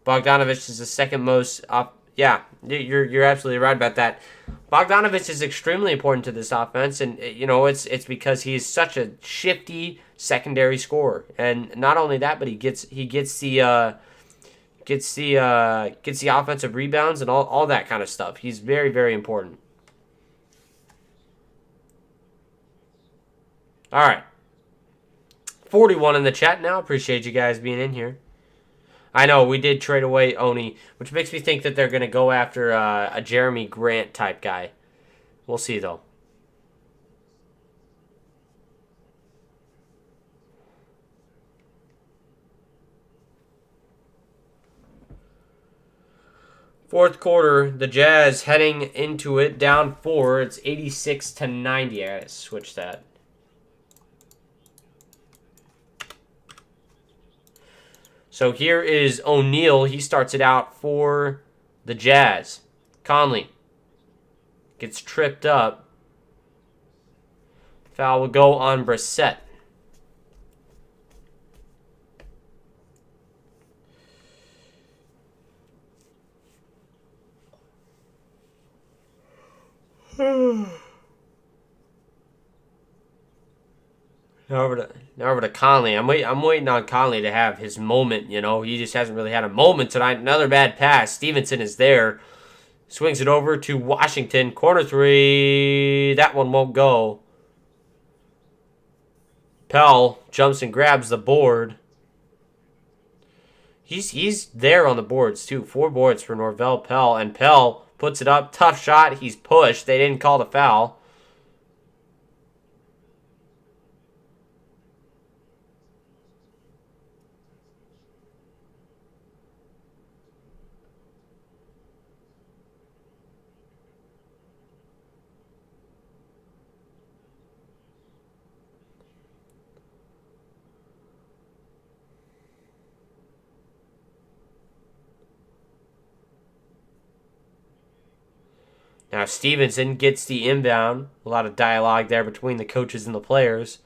Bogdanovich is the second most up. Yeah, you're absolutely right about that. Bogdanovich is extremely important to this offense, and you know it's because he's such a shifty secondary scorer. And not only that, but he gets the offensive rebounds and all that kind of stuff. He's very, very important. All right. 41 in the chat now. Appreciate you guys being in here. I know, we did trade away Oni, which makes me think that they're going to go after a Jeremy Grant type guy. We'll see, though. Fourth quarter, the Jazz heading into it, down 4. It's 86-90. I got to switch that. So here is O'Neal. He starts it out for the Jazz. Conley gets tripped up. Foul will go on Brissett. Now over to Conley. I'm waiting on Conley to have his moment, you know. He just hasn't really had a moment tonight. Another bad pass. Stevenson is there. Swings it over to Washington. Corner 3. That one won't go. Pell jumps and grabs the board. He's there on the boards too. 4 boards for Norvell Pell, and Pell puts it up. Tough shot. He's pushed. They didn't call the foul. Now Stevenson gets the inbound. A lot of dialogue there between the coaches and the players.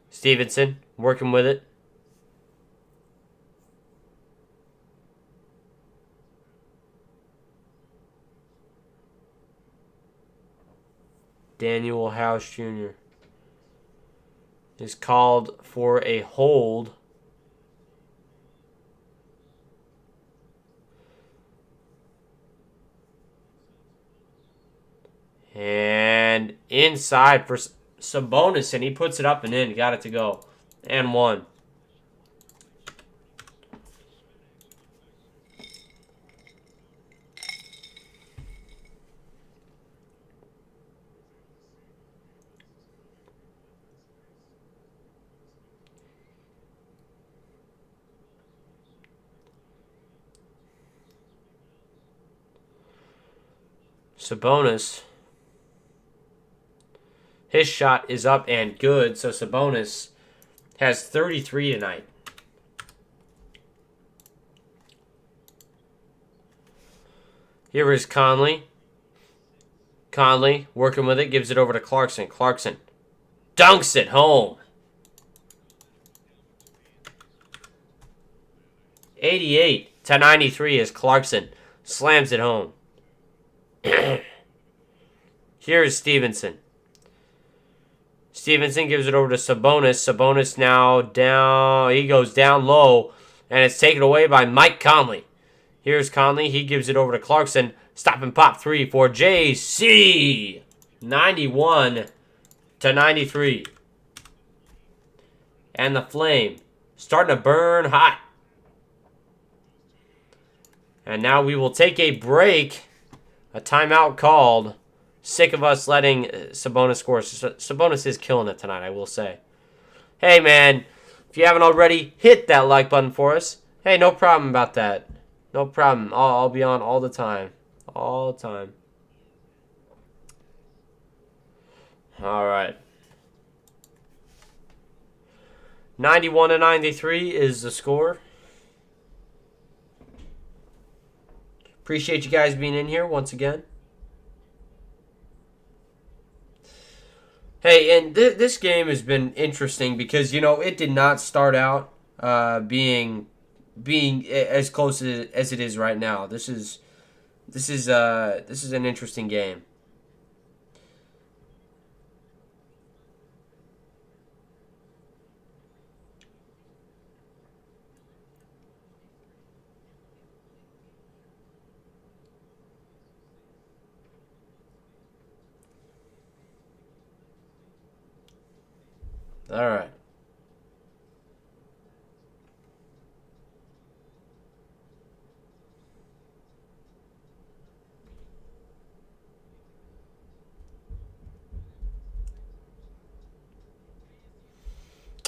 Stevenson working with it. Daniel House Jr. is called for a hold. And inside for Sabonis, and he puts it up and in. Got it to go. And 1. Sabonis. His shot is up and good, so Sabonis has 33 tonight. Here is Conley. Conley working with it, gives it over to Clarkson. Clarkson dunks it home. 88-93 as Clarkson slams it home. Here is Stevenson. Stevenson gives it over to Sabonis. Sabonis now down. He goes down low, and it's taken away by Mike Conley. Here's Conley. He gives it over to Clarkson. Stop and pop 3 for JC. 91-93. And the Flame starting to burn hot. And now we will take a break. A timeout called. Sick of us letting Sabonis score. Sabonis is killing it tonight, I will say. Hey, man, if you haven't already, hit that like button for us. Hey, no problem about that. No problem. I'll be on all the time. All the time. All right. 91-93 is the score. Appreciate you guys being in here once again. Hey, and this game has been interesting because, you know, it did not start out being as close as it is right now. This is an interesting game. All right.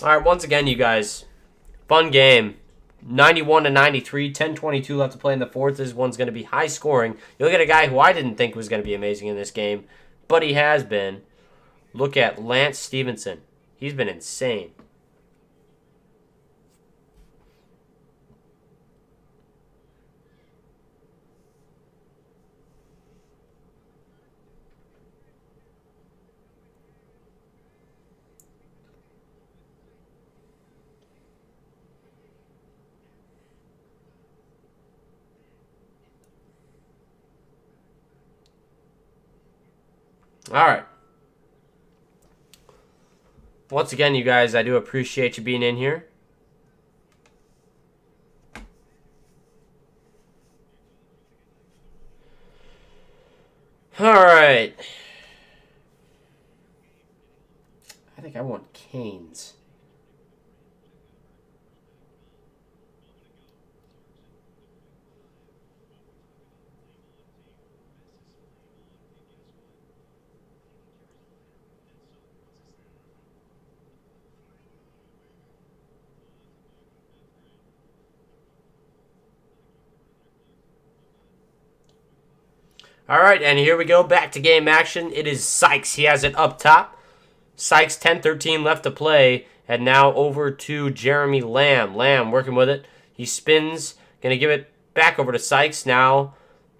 All right, once again, you guys, fun game. 91-93, 10:22 left to play in the fourth. This one's going to be high scoring. You look at a guy who I didn't think was going to be amazing in this game, but he has been. Look at Lance Stevenson. He's been insane. All right. Once again, you guys, I do appreciate you being in here. All right. I think I want Canes. All right, and here we go. Back to game action. It is Sykes. He has it up top. Sykes, 10-13 left to play. And now over to Jeremy Lamb. Lamb working with it. He spins. Going to give it back over to Sykes. Now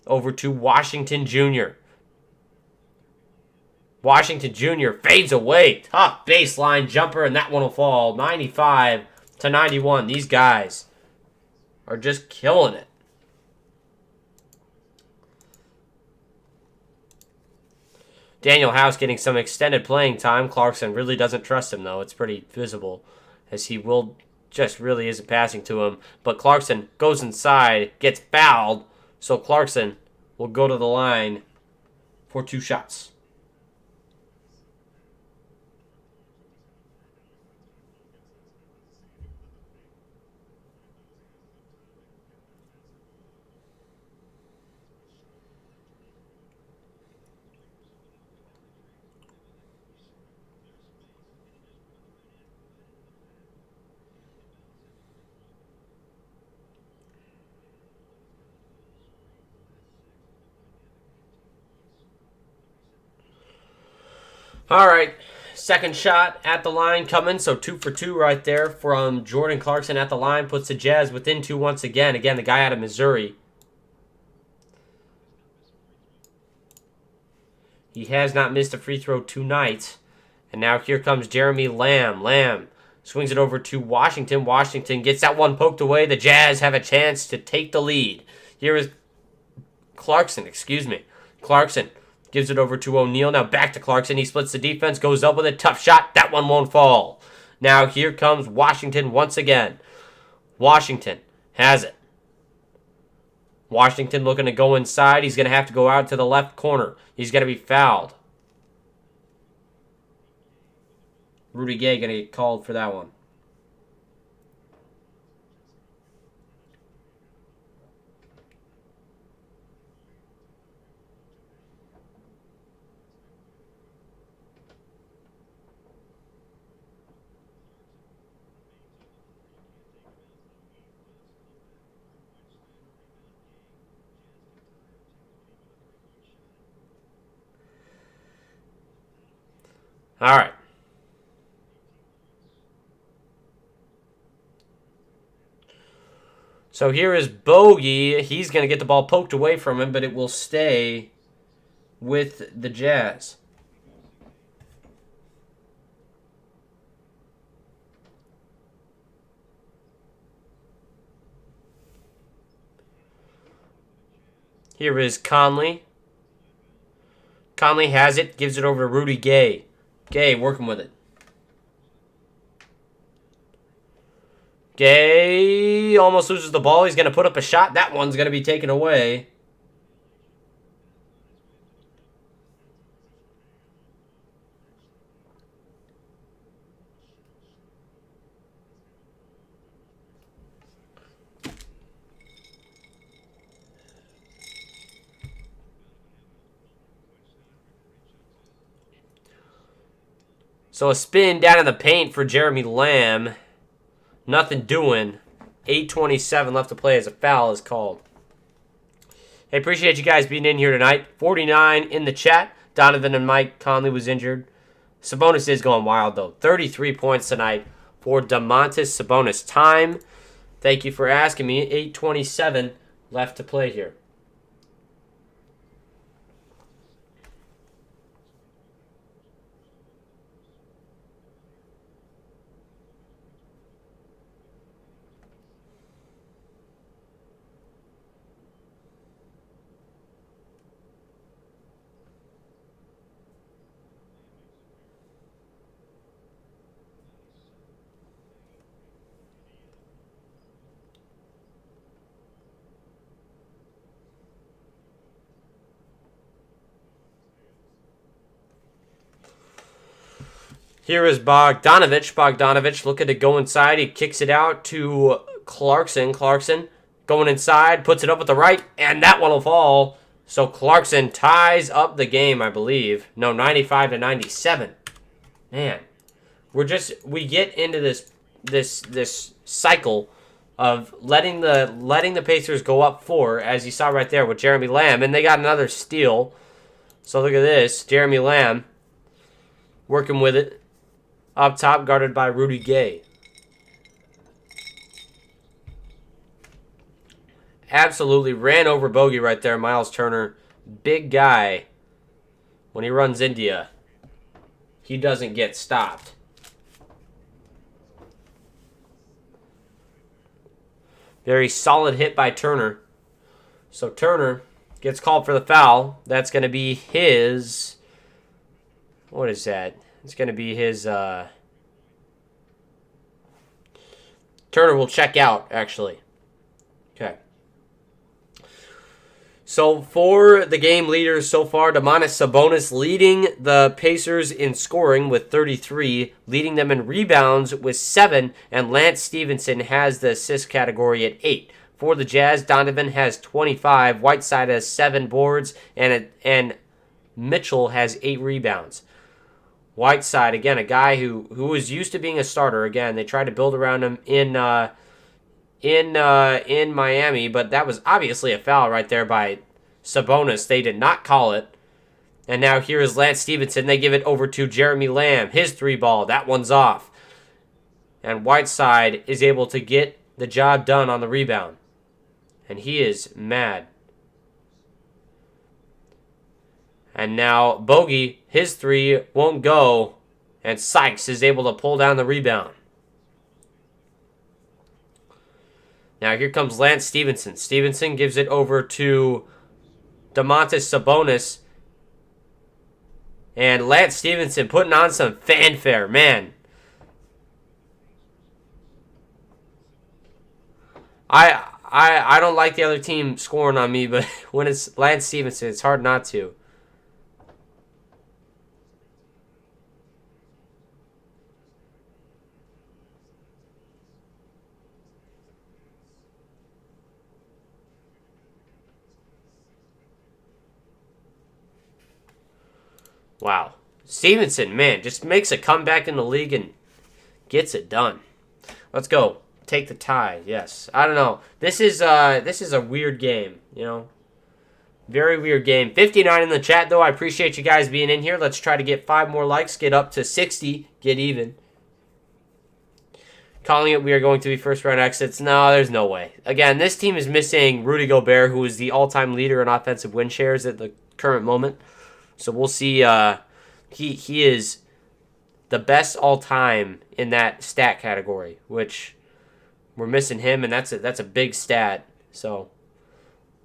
over to Washington Jr. Washington Jr. fades away. Tough baseline jumper, and that one will fall. 95-91. These guys are just killing it. Daniel House getting some extended playing time. Clarkson really doesn't trust him, though. It's pretty visible, as he just really isn't passing to him. But Clarkson goes inside, gets fouled, so Clarkson will go to the line for 2 shots. All right, second shot at the line coming, so 2 for 2 right there from Jordan Clarkson at the line. Puts the Jazz within 2 once again. Again, the guy out of Missouri. He has not missed a free throw tonight. And now here comes Jeremy Lamb. Lamb swings it over to Washington. Washington gets that one poked away. The Jazz have a chance to take the lead. Here is Clarkson, Clarkson gives it over to O'Neal. Now back to Clarkson. He splits the defense, goes up with a tough shot. That one won't fall. Now here comes Washington once again. Washington has it. Washington looking to go inside. He's going to have to go out to the left corner. He's going to be fouled. Rudy Gay going to get called for that one. All right. So here is Bogey. He's going to get the ball poked away from him, but it will stay with the Jazz. Here is Conley. Conley has it, gives it over to Rudy Gay. Gay working with it. Gay almost loses the ball. He's going to put up a shot. That one's going to be taken away. So a spin down in the paint for Jeremy Lamb. Nothing doing. 8:27 left to play as a foul is called. Hey, appreciate you guys being in here tonight. 49 in the chat. Donovan and Mike Conley was injured. Sabonis is going wild, though. 33 points tonight for Domantas Sabonis. Time. Thank you for asking me. 8:27 left to play here. Here is Bogdanovich. Bogdanovich looking to go inside. He kicks it out to Clarkson. Clarkson going inside, puts it up with the right, and that one will fall. So Clarkson ties up the game, I believe. No, 95-97. Man, we get into this cycle of letting the Pacers go up 4, as you saw right there with Jeremy Lamb, and they got another steal. So look at this, Jeremy Lamb working with it up top, guarded by Rudy Gay. Absolutely ran over Bogey right there, Miles Turner. Big guy. When he runs India, he doesn't get stopped. Very solid hit by Turner. So Turner gets called for the foul. That's going to be his... What is that? It's going to be his... Turner will check out, actually. Okay. So for the game leaders so far, Domantas Sabonis leading the Pacers in scoring with 33, leading them in rebounds with 7, and Lance Stevenson has the assist category at 8. For the Jazz, Donovan has 25, Whiteside has 7 boards, and Mitchell has 8 rebounds. Whiteside, again, a guy who was used to being a starter. Again, they tried to build around him in Miami, but that was obviously a foul right there by Sabonis. They did not call it. And now here is Lance Stevenson. They give it over to Jeremy Lamb. His 3-ball. That one's off. And Whiteside is able to get the job done on the rebound. And he is mad. And now Bogey, his 3 won't go. And Sykes is able to pull down the rebound. Now here comes Lance Stevenson. Stevenson gives it over to Domantas Sabonis. And Lance Stevenson putting on some fanfare, man. I don't like the other team scoring on me, but when it's Lance Stevenson, it's hard not to. Wow. Stevenson, man, just makes a comeback in the league and gets it done. Let's go. Take the tie. Yes. I don't know. This is a weird game, you know. Very weird game. 59 in the chat, though. I appreciate you guys being in here. Let's try to get 5 more likes, get up to 60, get even. Calling it we are going to be first-round exits. No, there's no way. Again, this team is missing Rudy Gobert, who is the all-time leader in offensive win shares at the current moment. So we'll see. He is the best all-time in that stat category, which we're missing him, and that's a big stat. So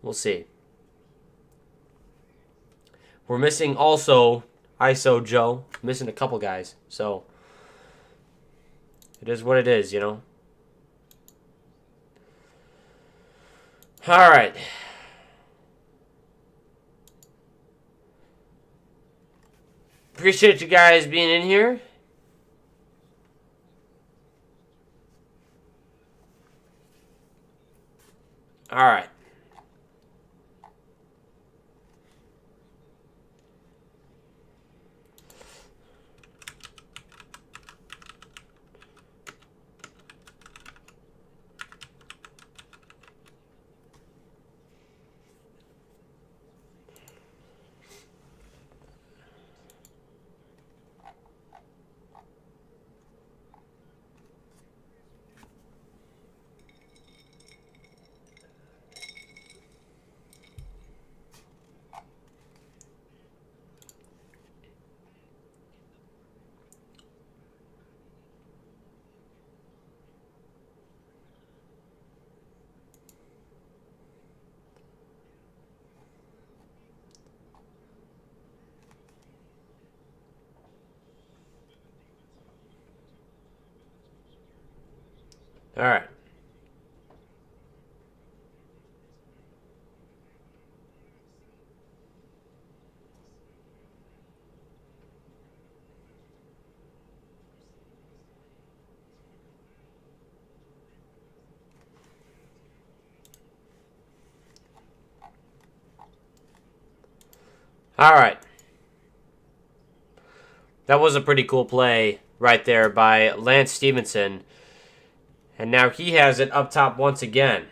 we'll see. We're missing also ISO Joe. Missing a couple guys. So it is what it is, you know. All right. Appreciate you guys being in here. All right. All right. All right. That was a pretty cool play right there by Lance Stevenson. And now he has it up top once again.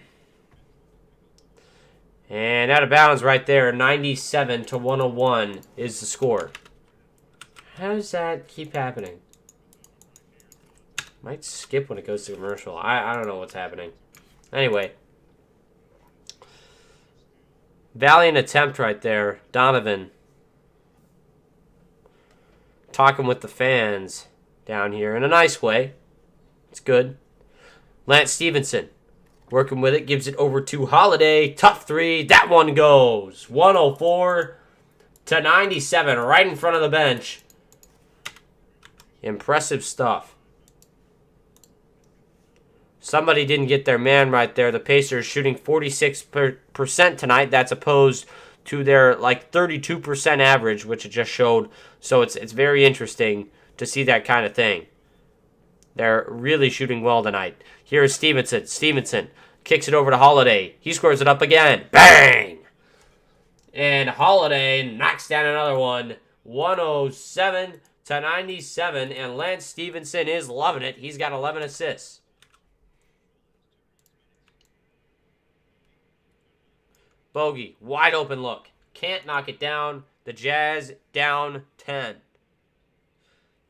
And out of bounds right there, 97 to 101 is the score. How does that keep happening? Might skip when it goes to commercial. I don't know what's happening. Anyway. Valiant attempt right there. Donovan. Talking with the fans down here in a nice way. It's good. Lance Stevenson. Working with it. Gives it over to Holiday. Tough three. That one goes. 104 to 97. Right in front of the bench. Impressive stuff. Somebody didn't get their man right there. The Pacers shooting 46% tonight. That's opposed to their like 32% average, which it just showed. So it's very interesting to see that kind of thing. They're really shooting well tonight. Here is Stevenson. Stevenson kicks it over to Holiday. He scores it up again. Bang! And Holiday knocks down another one. 107 to 97. And Lance Stevenson is loving it. He's got 11 assists. Bogey, wide open look. Can't knock it down. The Jazz down 10.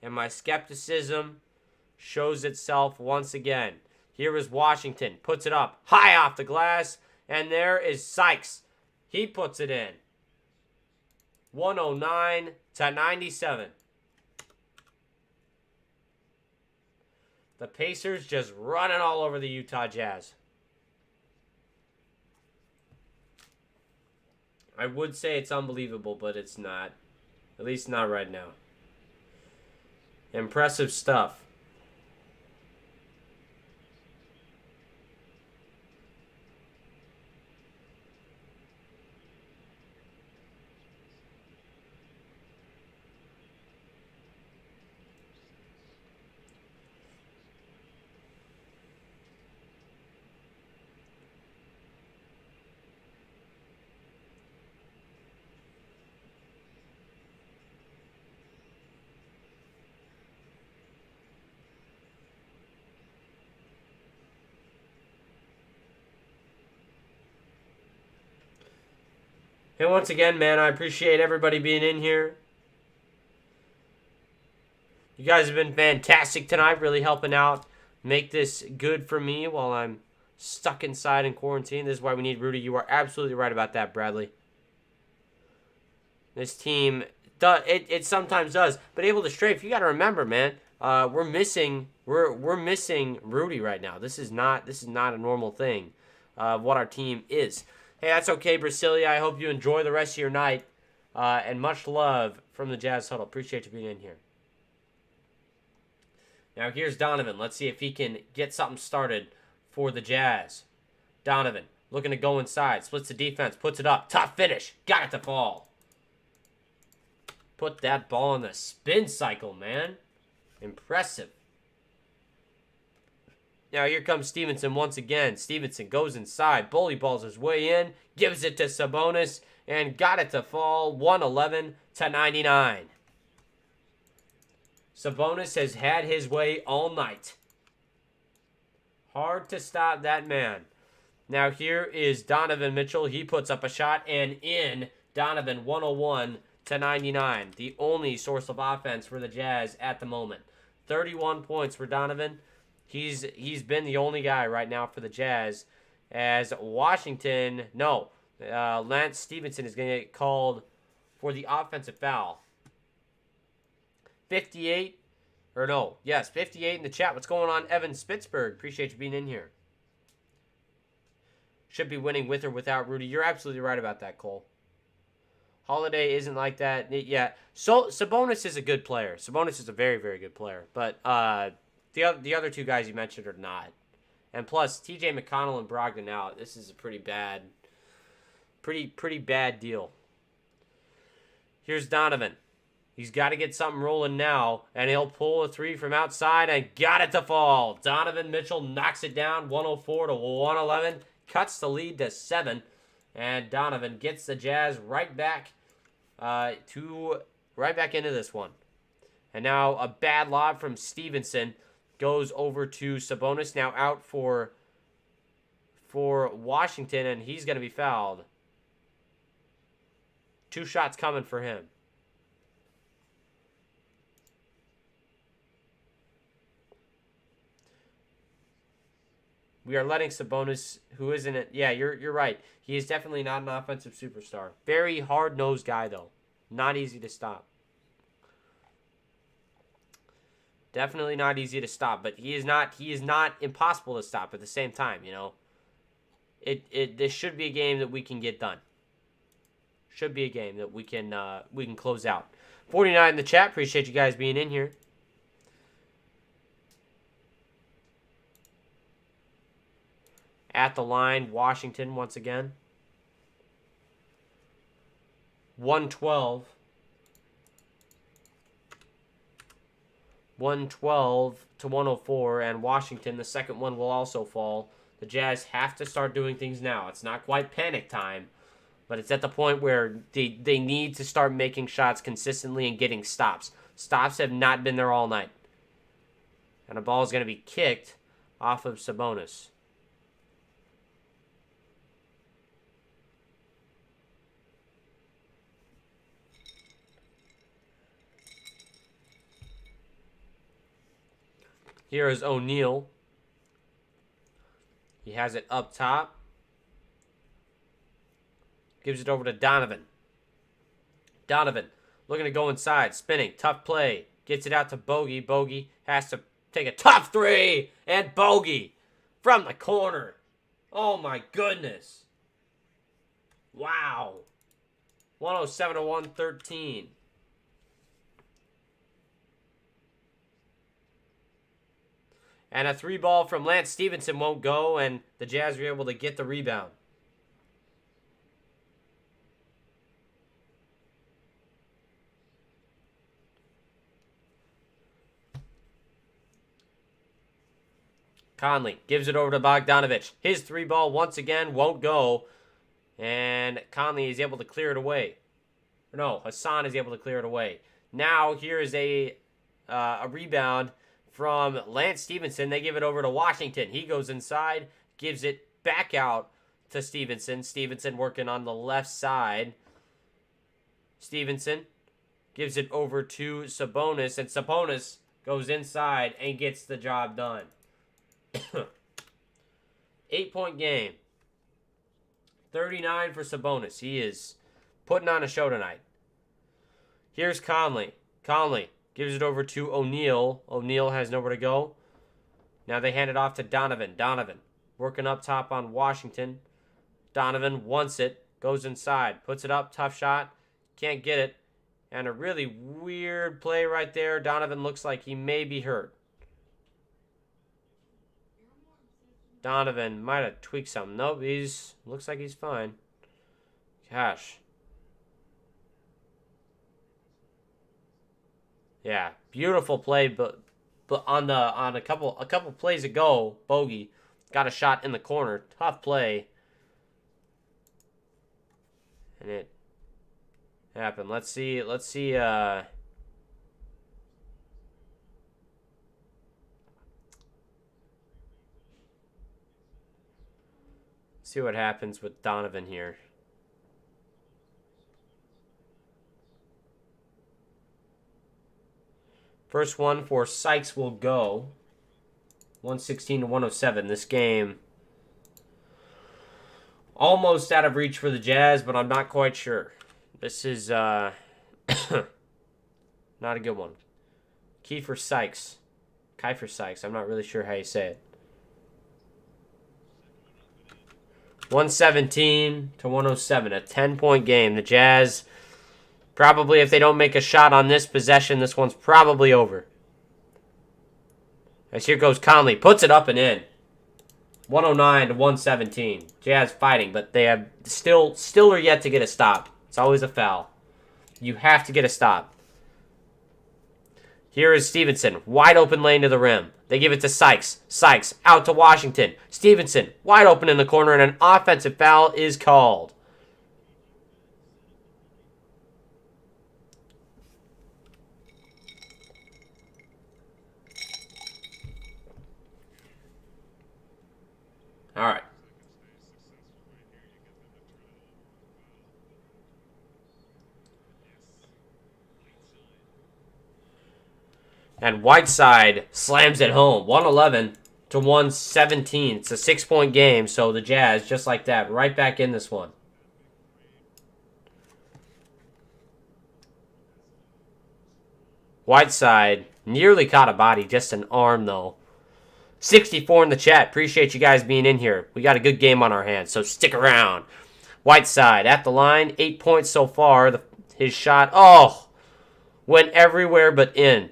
And my skepticism shows itself once again. Here is Washington. Puts it up. High off the glass. And there is Sykes. He puts it in. 109 to 97. The Pacers just running all over the Utah Jazz. I would say it's unbelievable, but it's not. At least not right now. Impressive stuff. And once again, man, I appreciate everybody being in here. You guys have been fantastic tonight, really helping out. Make this good for me while I'm stuck inside in quarantine. This is why we need Rudy. You are absolutely right about that, Bradley. This team, it sometimes does, but able to strafe. You got to remember, man, we're missing Rudy right now. This is not a normal thing of what our team is. Hey, that's okay, Brasilia. I hope you enjoy the rest of your night. And much love from the Jazz Huddle. Appreciate you being in here. Now, here's Donovan. Let's see if he can get something started for the Jazz. Donovan looking to go inside. Splits the defense. Puts it up. Tough finish. Got it to fall. Put that ball in the spin cycle, man. Impressive. Now here comes Stevenson once again. Stevenson goes inside. Bully balls his way in. Gives it to Sabonis. And got it to fall. 111 to 99. Sabonis has had his way all night. Hard to stop that man. Now here is Donovan Mitchell. He puts up a shot and in. Donovan 101 to 99. The only source of offense for the Jazz at the moment. 31 points for Donovan. He's been the only guy right now for the Jazz. As Washington, Lance Stevenson is going to get called for the offensive foul. 58 in the chat. What's going on, Evan Spitzberg? Appreciate you being in here. Should be winning with or without Rudy. You're absolutely right about that, Cole. Holiday isn't like that yet. So Sabonis is a good player. Sabonis is a very, very good player. But the other two guys you mentioned are not. And plus, T.J. McConnell and Brogdon out. This is a pretty bad deal. Here's Donovan. He's got to get something rolling now, and he'll pull a three from outside and got it to fall. Donovan Mitchell knocks it down, 104 to 111, cuts the lead to 7, and Donovan gets the Jazz right back into this one. And now a bad lob from Stevenson. goes over to Sabonis. Now out for Washington, and he's going to be fouled. 2 shots coming for him. We are letting Sabonis, who isn't it? Yeah, you're right. He is definitely not an offensive superstar. Very hard-nosed guy, though. Not easy to stop. Definitely not easy to stop, but he is not impossible to stop at the same time, you know. This should be a game that we can get done. Should be a game that we can close out. 49 in the chat. Appreciate you guys being in here. At the line, Washington once again. 112. 112 to 104, and Washington, the second one will also fall. The Jazz have to start doing things now. It's not quite panic time, but it's at the point where they need to start making shots consistently and getting stops. Stops have not been there all night. And the ball is going to be kicked off of Sabonis. Here is O'Neal. He has it up top. Gives it over to Donovan. Donovan looking to go inside. Spinning. Tough play. Gets it out to Bogey. Bogey has to take a tough 3. And Bogey from the corner. Oh my goodness. Wow. 107 to 113. And a 3 ball from Lance Stevenson won't go, and the Jazz were able to get the rebound. Conley gives it over to Bogdanovich. His 3 ball once again won't go, and Conley is able to clear it away. No, Hassan is able to clear it away. Now here is a rebound from Lance Stevenson. They give it over to Washington. He goes inside, gives it back out to Stevenson. Stevenson working on the left side. Stevenson gives it over to Sabonis, and Sabonis goes inside and gets the job done. 8-point game. 39 for Sabonis. He is putting on a show tonight. Here's Conley. Conley gives it over to O'Neal. O'Neal has nowhere to go. Now they hand it off to Donovan. Donovan working up top on Washington. Donovan wants it. Goes inside. Puts it up. Tough shot. Can't get it. And a really weird play right there. Donovan looks like he may be hurt. Donovan might have tweaked something. Nope, looks like he's fine. Gosh. Yeah, beautiful play, but on a couple plays ago, Bogey got a shot in the corner. Tough play. And it happened. Let's see see what happens with Donovan here. First one for Sykes will go. 116 to 107. This game almost out of reach for the Jazz, but I'm not quite sure. This is not a good one. Kiefer Sykes. I'm not really sure how you say it. 117 to 107. A 10-point game. The Jazz, probably if they don't make a shot on this possession, this one's probably over. As here goes Conley. Puts it up and in. 109 to 117. Jazz fighting, but they have still are yet to get a stop. It's always a foul. You have to get a stop. Here is Stevenson. Wide open lane to the rim. They give it to Sykes. Sykes out to Washington. Stevenson wide open in the corner, and an offensive foul is called. All right. And Whiteside slams it home. 111 to 117. It's a 6-point game, so the Jazz, just like that, right back in this one. Whiteside nearly caught a body, just an arm, though. 64 in the chat. Appreciate you guys being in here. We got a good game on our hands, so stick around. Whiteside at the line. 8 points so far. His shot, went everywhere but in.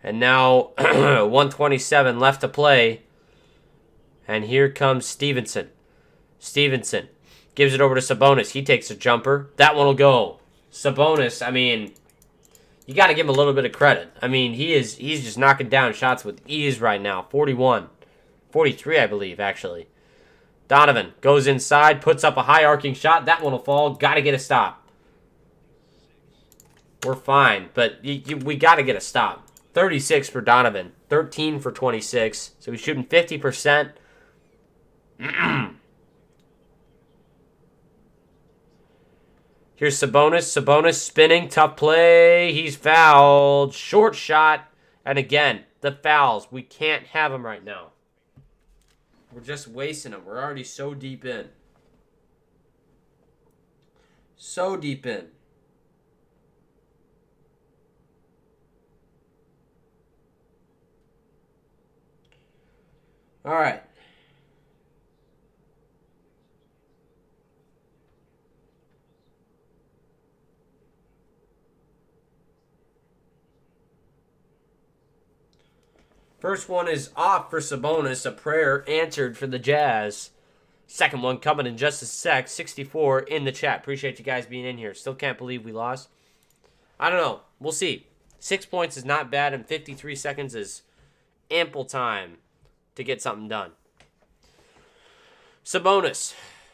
And now 127 left to play. And here comes Stevenson. Stevenson gives it over to Sabonis. He takes a jumper. That one will go. Sabonis, I mean, you got to give him a little bit of credit. I mean, he's just knocking down shots with ease right now. 41. 43, I believe, actually. Donovan goes inside, puts up a high arcing shot. That one will fall. Got to get a stop. We're fine, but we got to get a stop. 36 for Donovan. 13 for 26. So he's shooting 50%. Here's Sabonis. Sabonis spinning. Tough play. He's fouled. Short shot. And again, the fouls. We can't have them right now. We're just wasting them. We're already so deep in. So deep in. All right. First one is off for Sabonis. A prayer answered for the Jazz. Second one coming in just a sec. 64 in the chat. Appreciate you guys being in here. Still can't believe we lost. I don't know. We'll see. 6 points is not bad, and 53 seconds is ample time to get something done. Sabonis.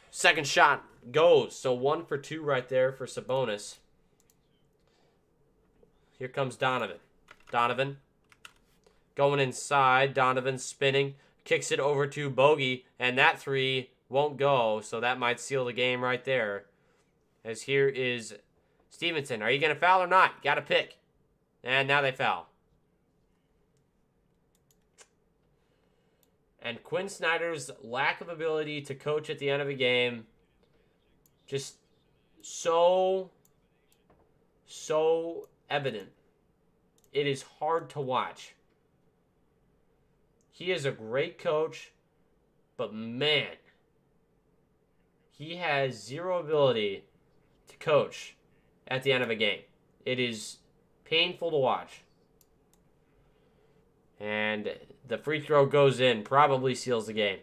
Second shot goes. So 1 for 2 right there for Sabonis. Here comes Donovan. Donovan. Going inside, Donovan spinning, kicks it over to Bogey, and that 3 won't go, so that might seal the game right there. As here is Stevenson. Are you going to foul or not? Got to pick. And now they foul. And Quinn Snyder's lack of ability to coach at the end of a game, just so evident. It is hard to watch. He is a great coach, but man, he has zero ability to coach at the end of a game. It is painful to watch. And the free throw goes in, probably seals the game.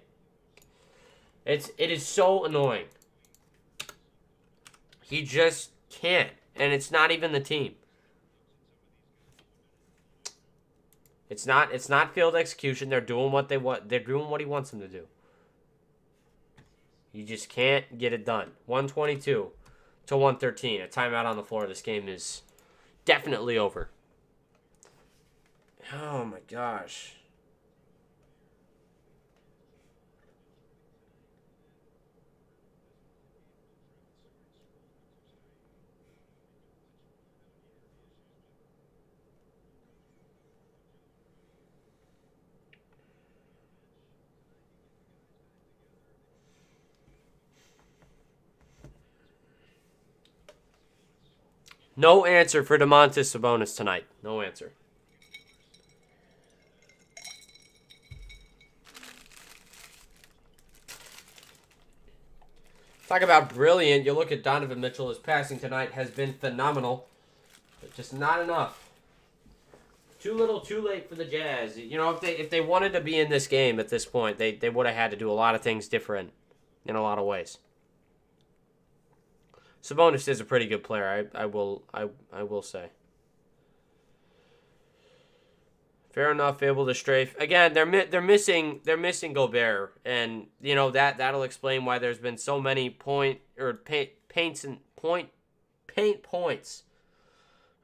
It is so annoying. He just can't, and it's not even the team. It's not field execution. They're doing what they want. They're doing what he wants them to do. You just can't get it done. 122 to 113. A timeout on the floor. This game is definitely over. Oh my gosh. No answer for Domantas Sabonis tonight. No answer. Talk about brilliant. You look at Donovan Mitchell. His passing tonight has been phenomenal, but just not enough. Too little, too late for the Jazz. You know, if they wanted to be in this game at this point, they would have had to do a lot of things different in a lot of ways. Sabonis is a pretty good player. I will say. Fair enough. Able to strafe again. They're missing Gobert, and you know that'll explain why there's been so many paint points.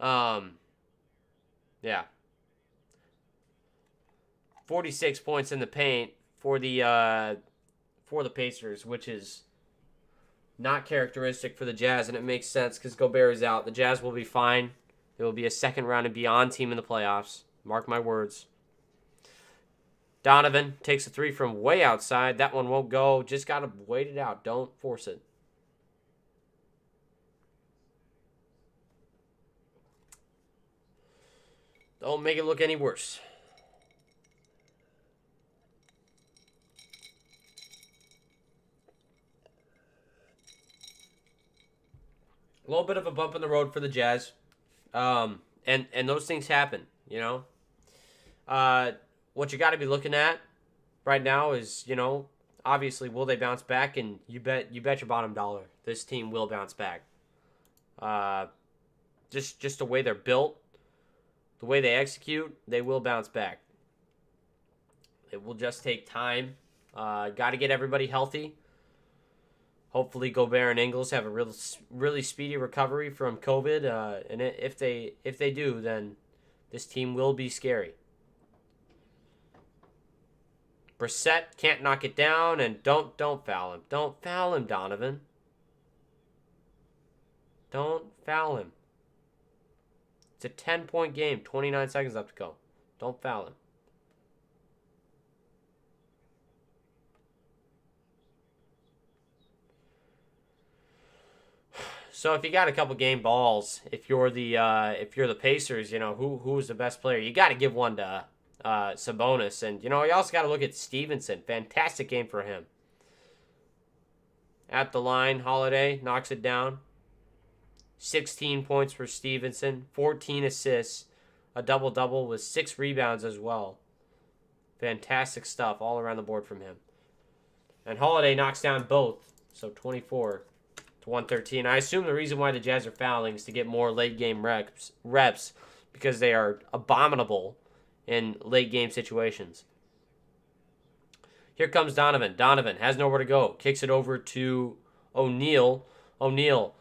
Yeah. 46 points in the paint for the Pacers, which is not characteristic for the Jazz, and it makes sense because Gobert is out. The Jazz will be fine. They will be a second round and beyond team in the playoffs. Mark my words. Donovan takes a three from way outside. That one won't go. Just got to wait it out. Don't force it. Don't make it look any worse. A little bit of a bump in the road for the Jazz. And those things happen, you know. What you got to be looking at right now is, you know, obviously, will they bounce back? And you bet your bottom dollar this team will bounce back. Just the way they're built, the way they execute, they will bounce back. It will just take time. Got to get everybody healthy. Hopefully, Gobert and Ingles have a really speedy recovery from COVID. And if they do, then this team will be scary. Brissett can't knock it down, and don't foul him. Don't foul him, Donovan. Don't foul him. It's a 10-point game, 29 seconds left to go. Don't foul him. So if you got a couple game balls, if you're the Pacers, you know who's the best player. You got to give one to Sabonis, and you also got to look at Stevenson. Fantastic game for him. At the line, Holiday knocks it down. 16 points for Stevenson, 14 assists, a double-double with 6 rebounds as well. Fantastic stuff all around the board from him. And Holiday knocks down both, so 24 to 113. I assume the reason why the Jazz are fouling is to get more late-game reps because they are abominable in late-game situations. Here comes Donovan. Donovan has nowhere to go. Kicks it over to O'Neal. O'Neal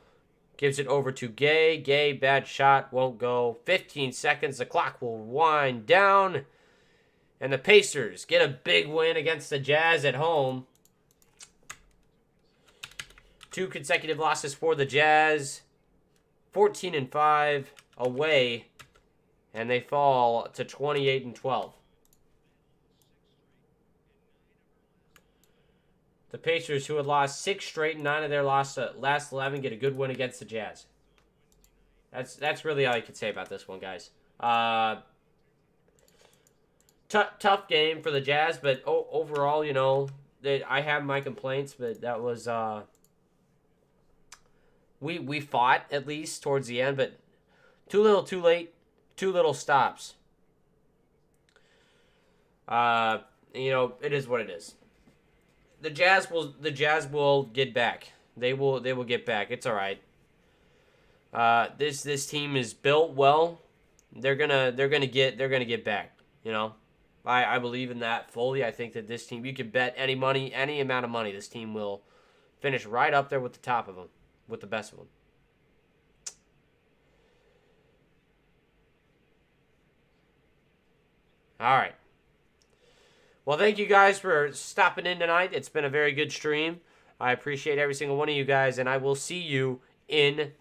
gives it over to Gay. Gay, bad shot, won't go. 15 seconds. The clock will wind down. And the Pacers get a big win against the Jazz at home. 2 consecutive losses for the Jazz. 14-5 away. And they fall to 28-12. The Pacers, who had lost 6 straight and 9 of their last 11, get a good win against the Jazz. That's really all you can say about this one, guys. Tough game for the Jazz, but overall, I have my complaints, but that was we fought at least towards the end, but too little, too late, too little stops. It is what it is. The Jazz will get back. They will get back. It's all right. This team is built well. They're gonna get back. I believe in that fully. I think that this team, you could bet any amount of money, this team will finish right up there with the top of them, with the best of them. All right. Well, thank you guys for stopping in tonight. It's been a very good stream. I appreciate every single one of you guys, and I will see you in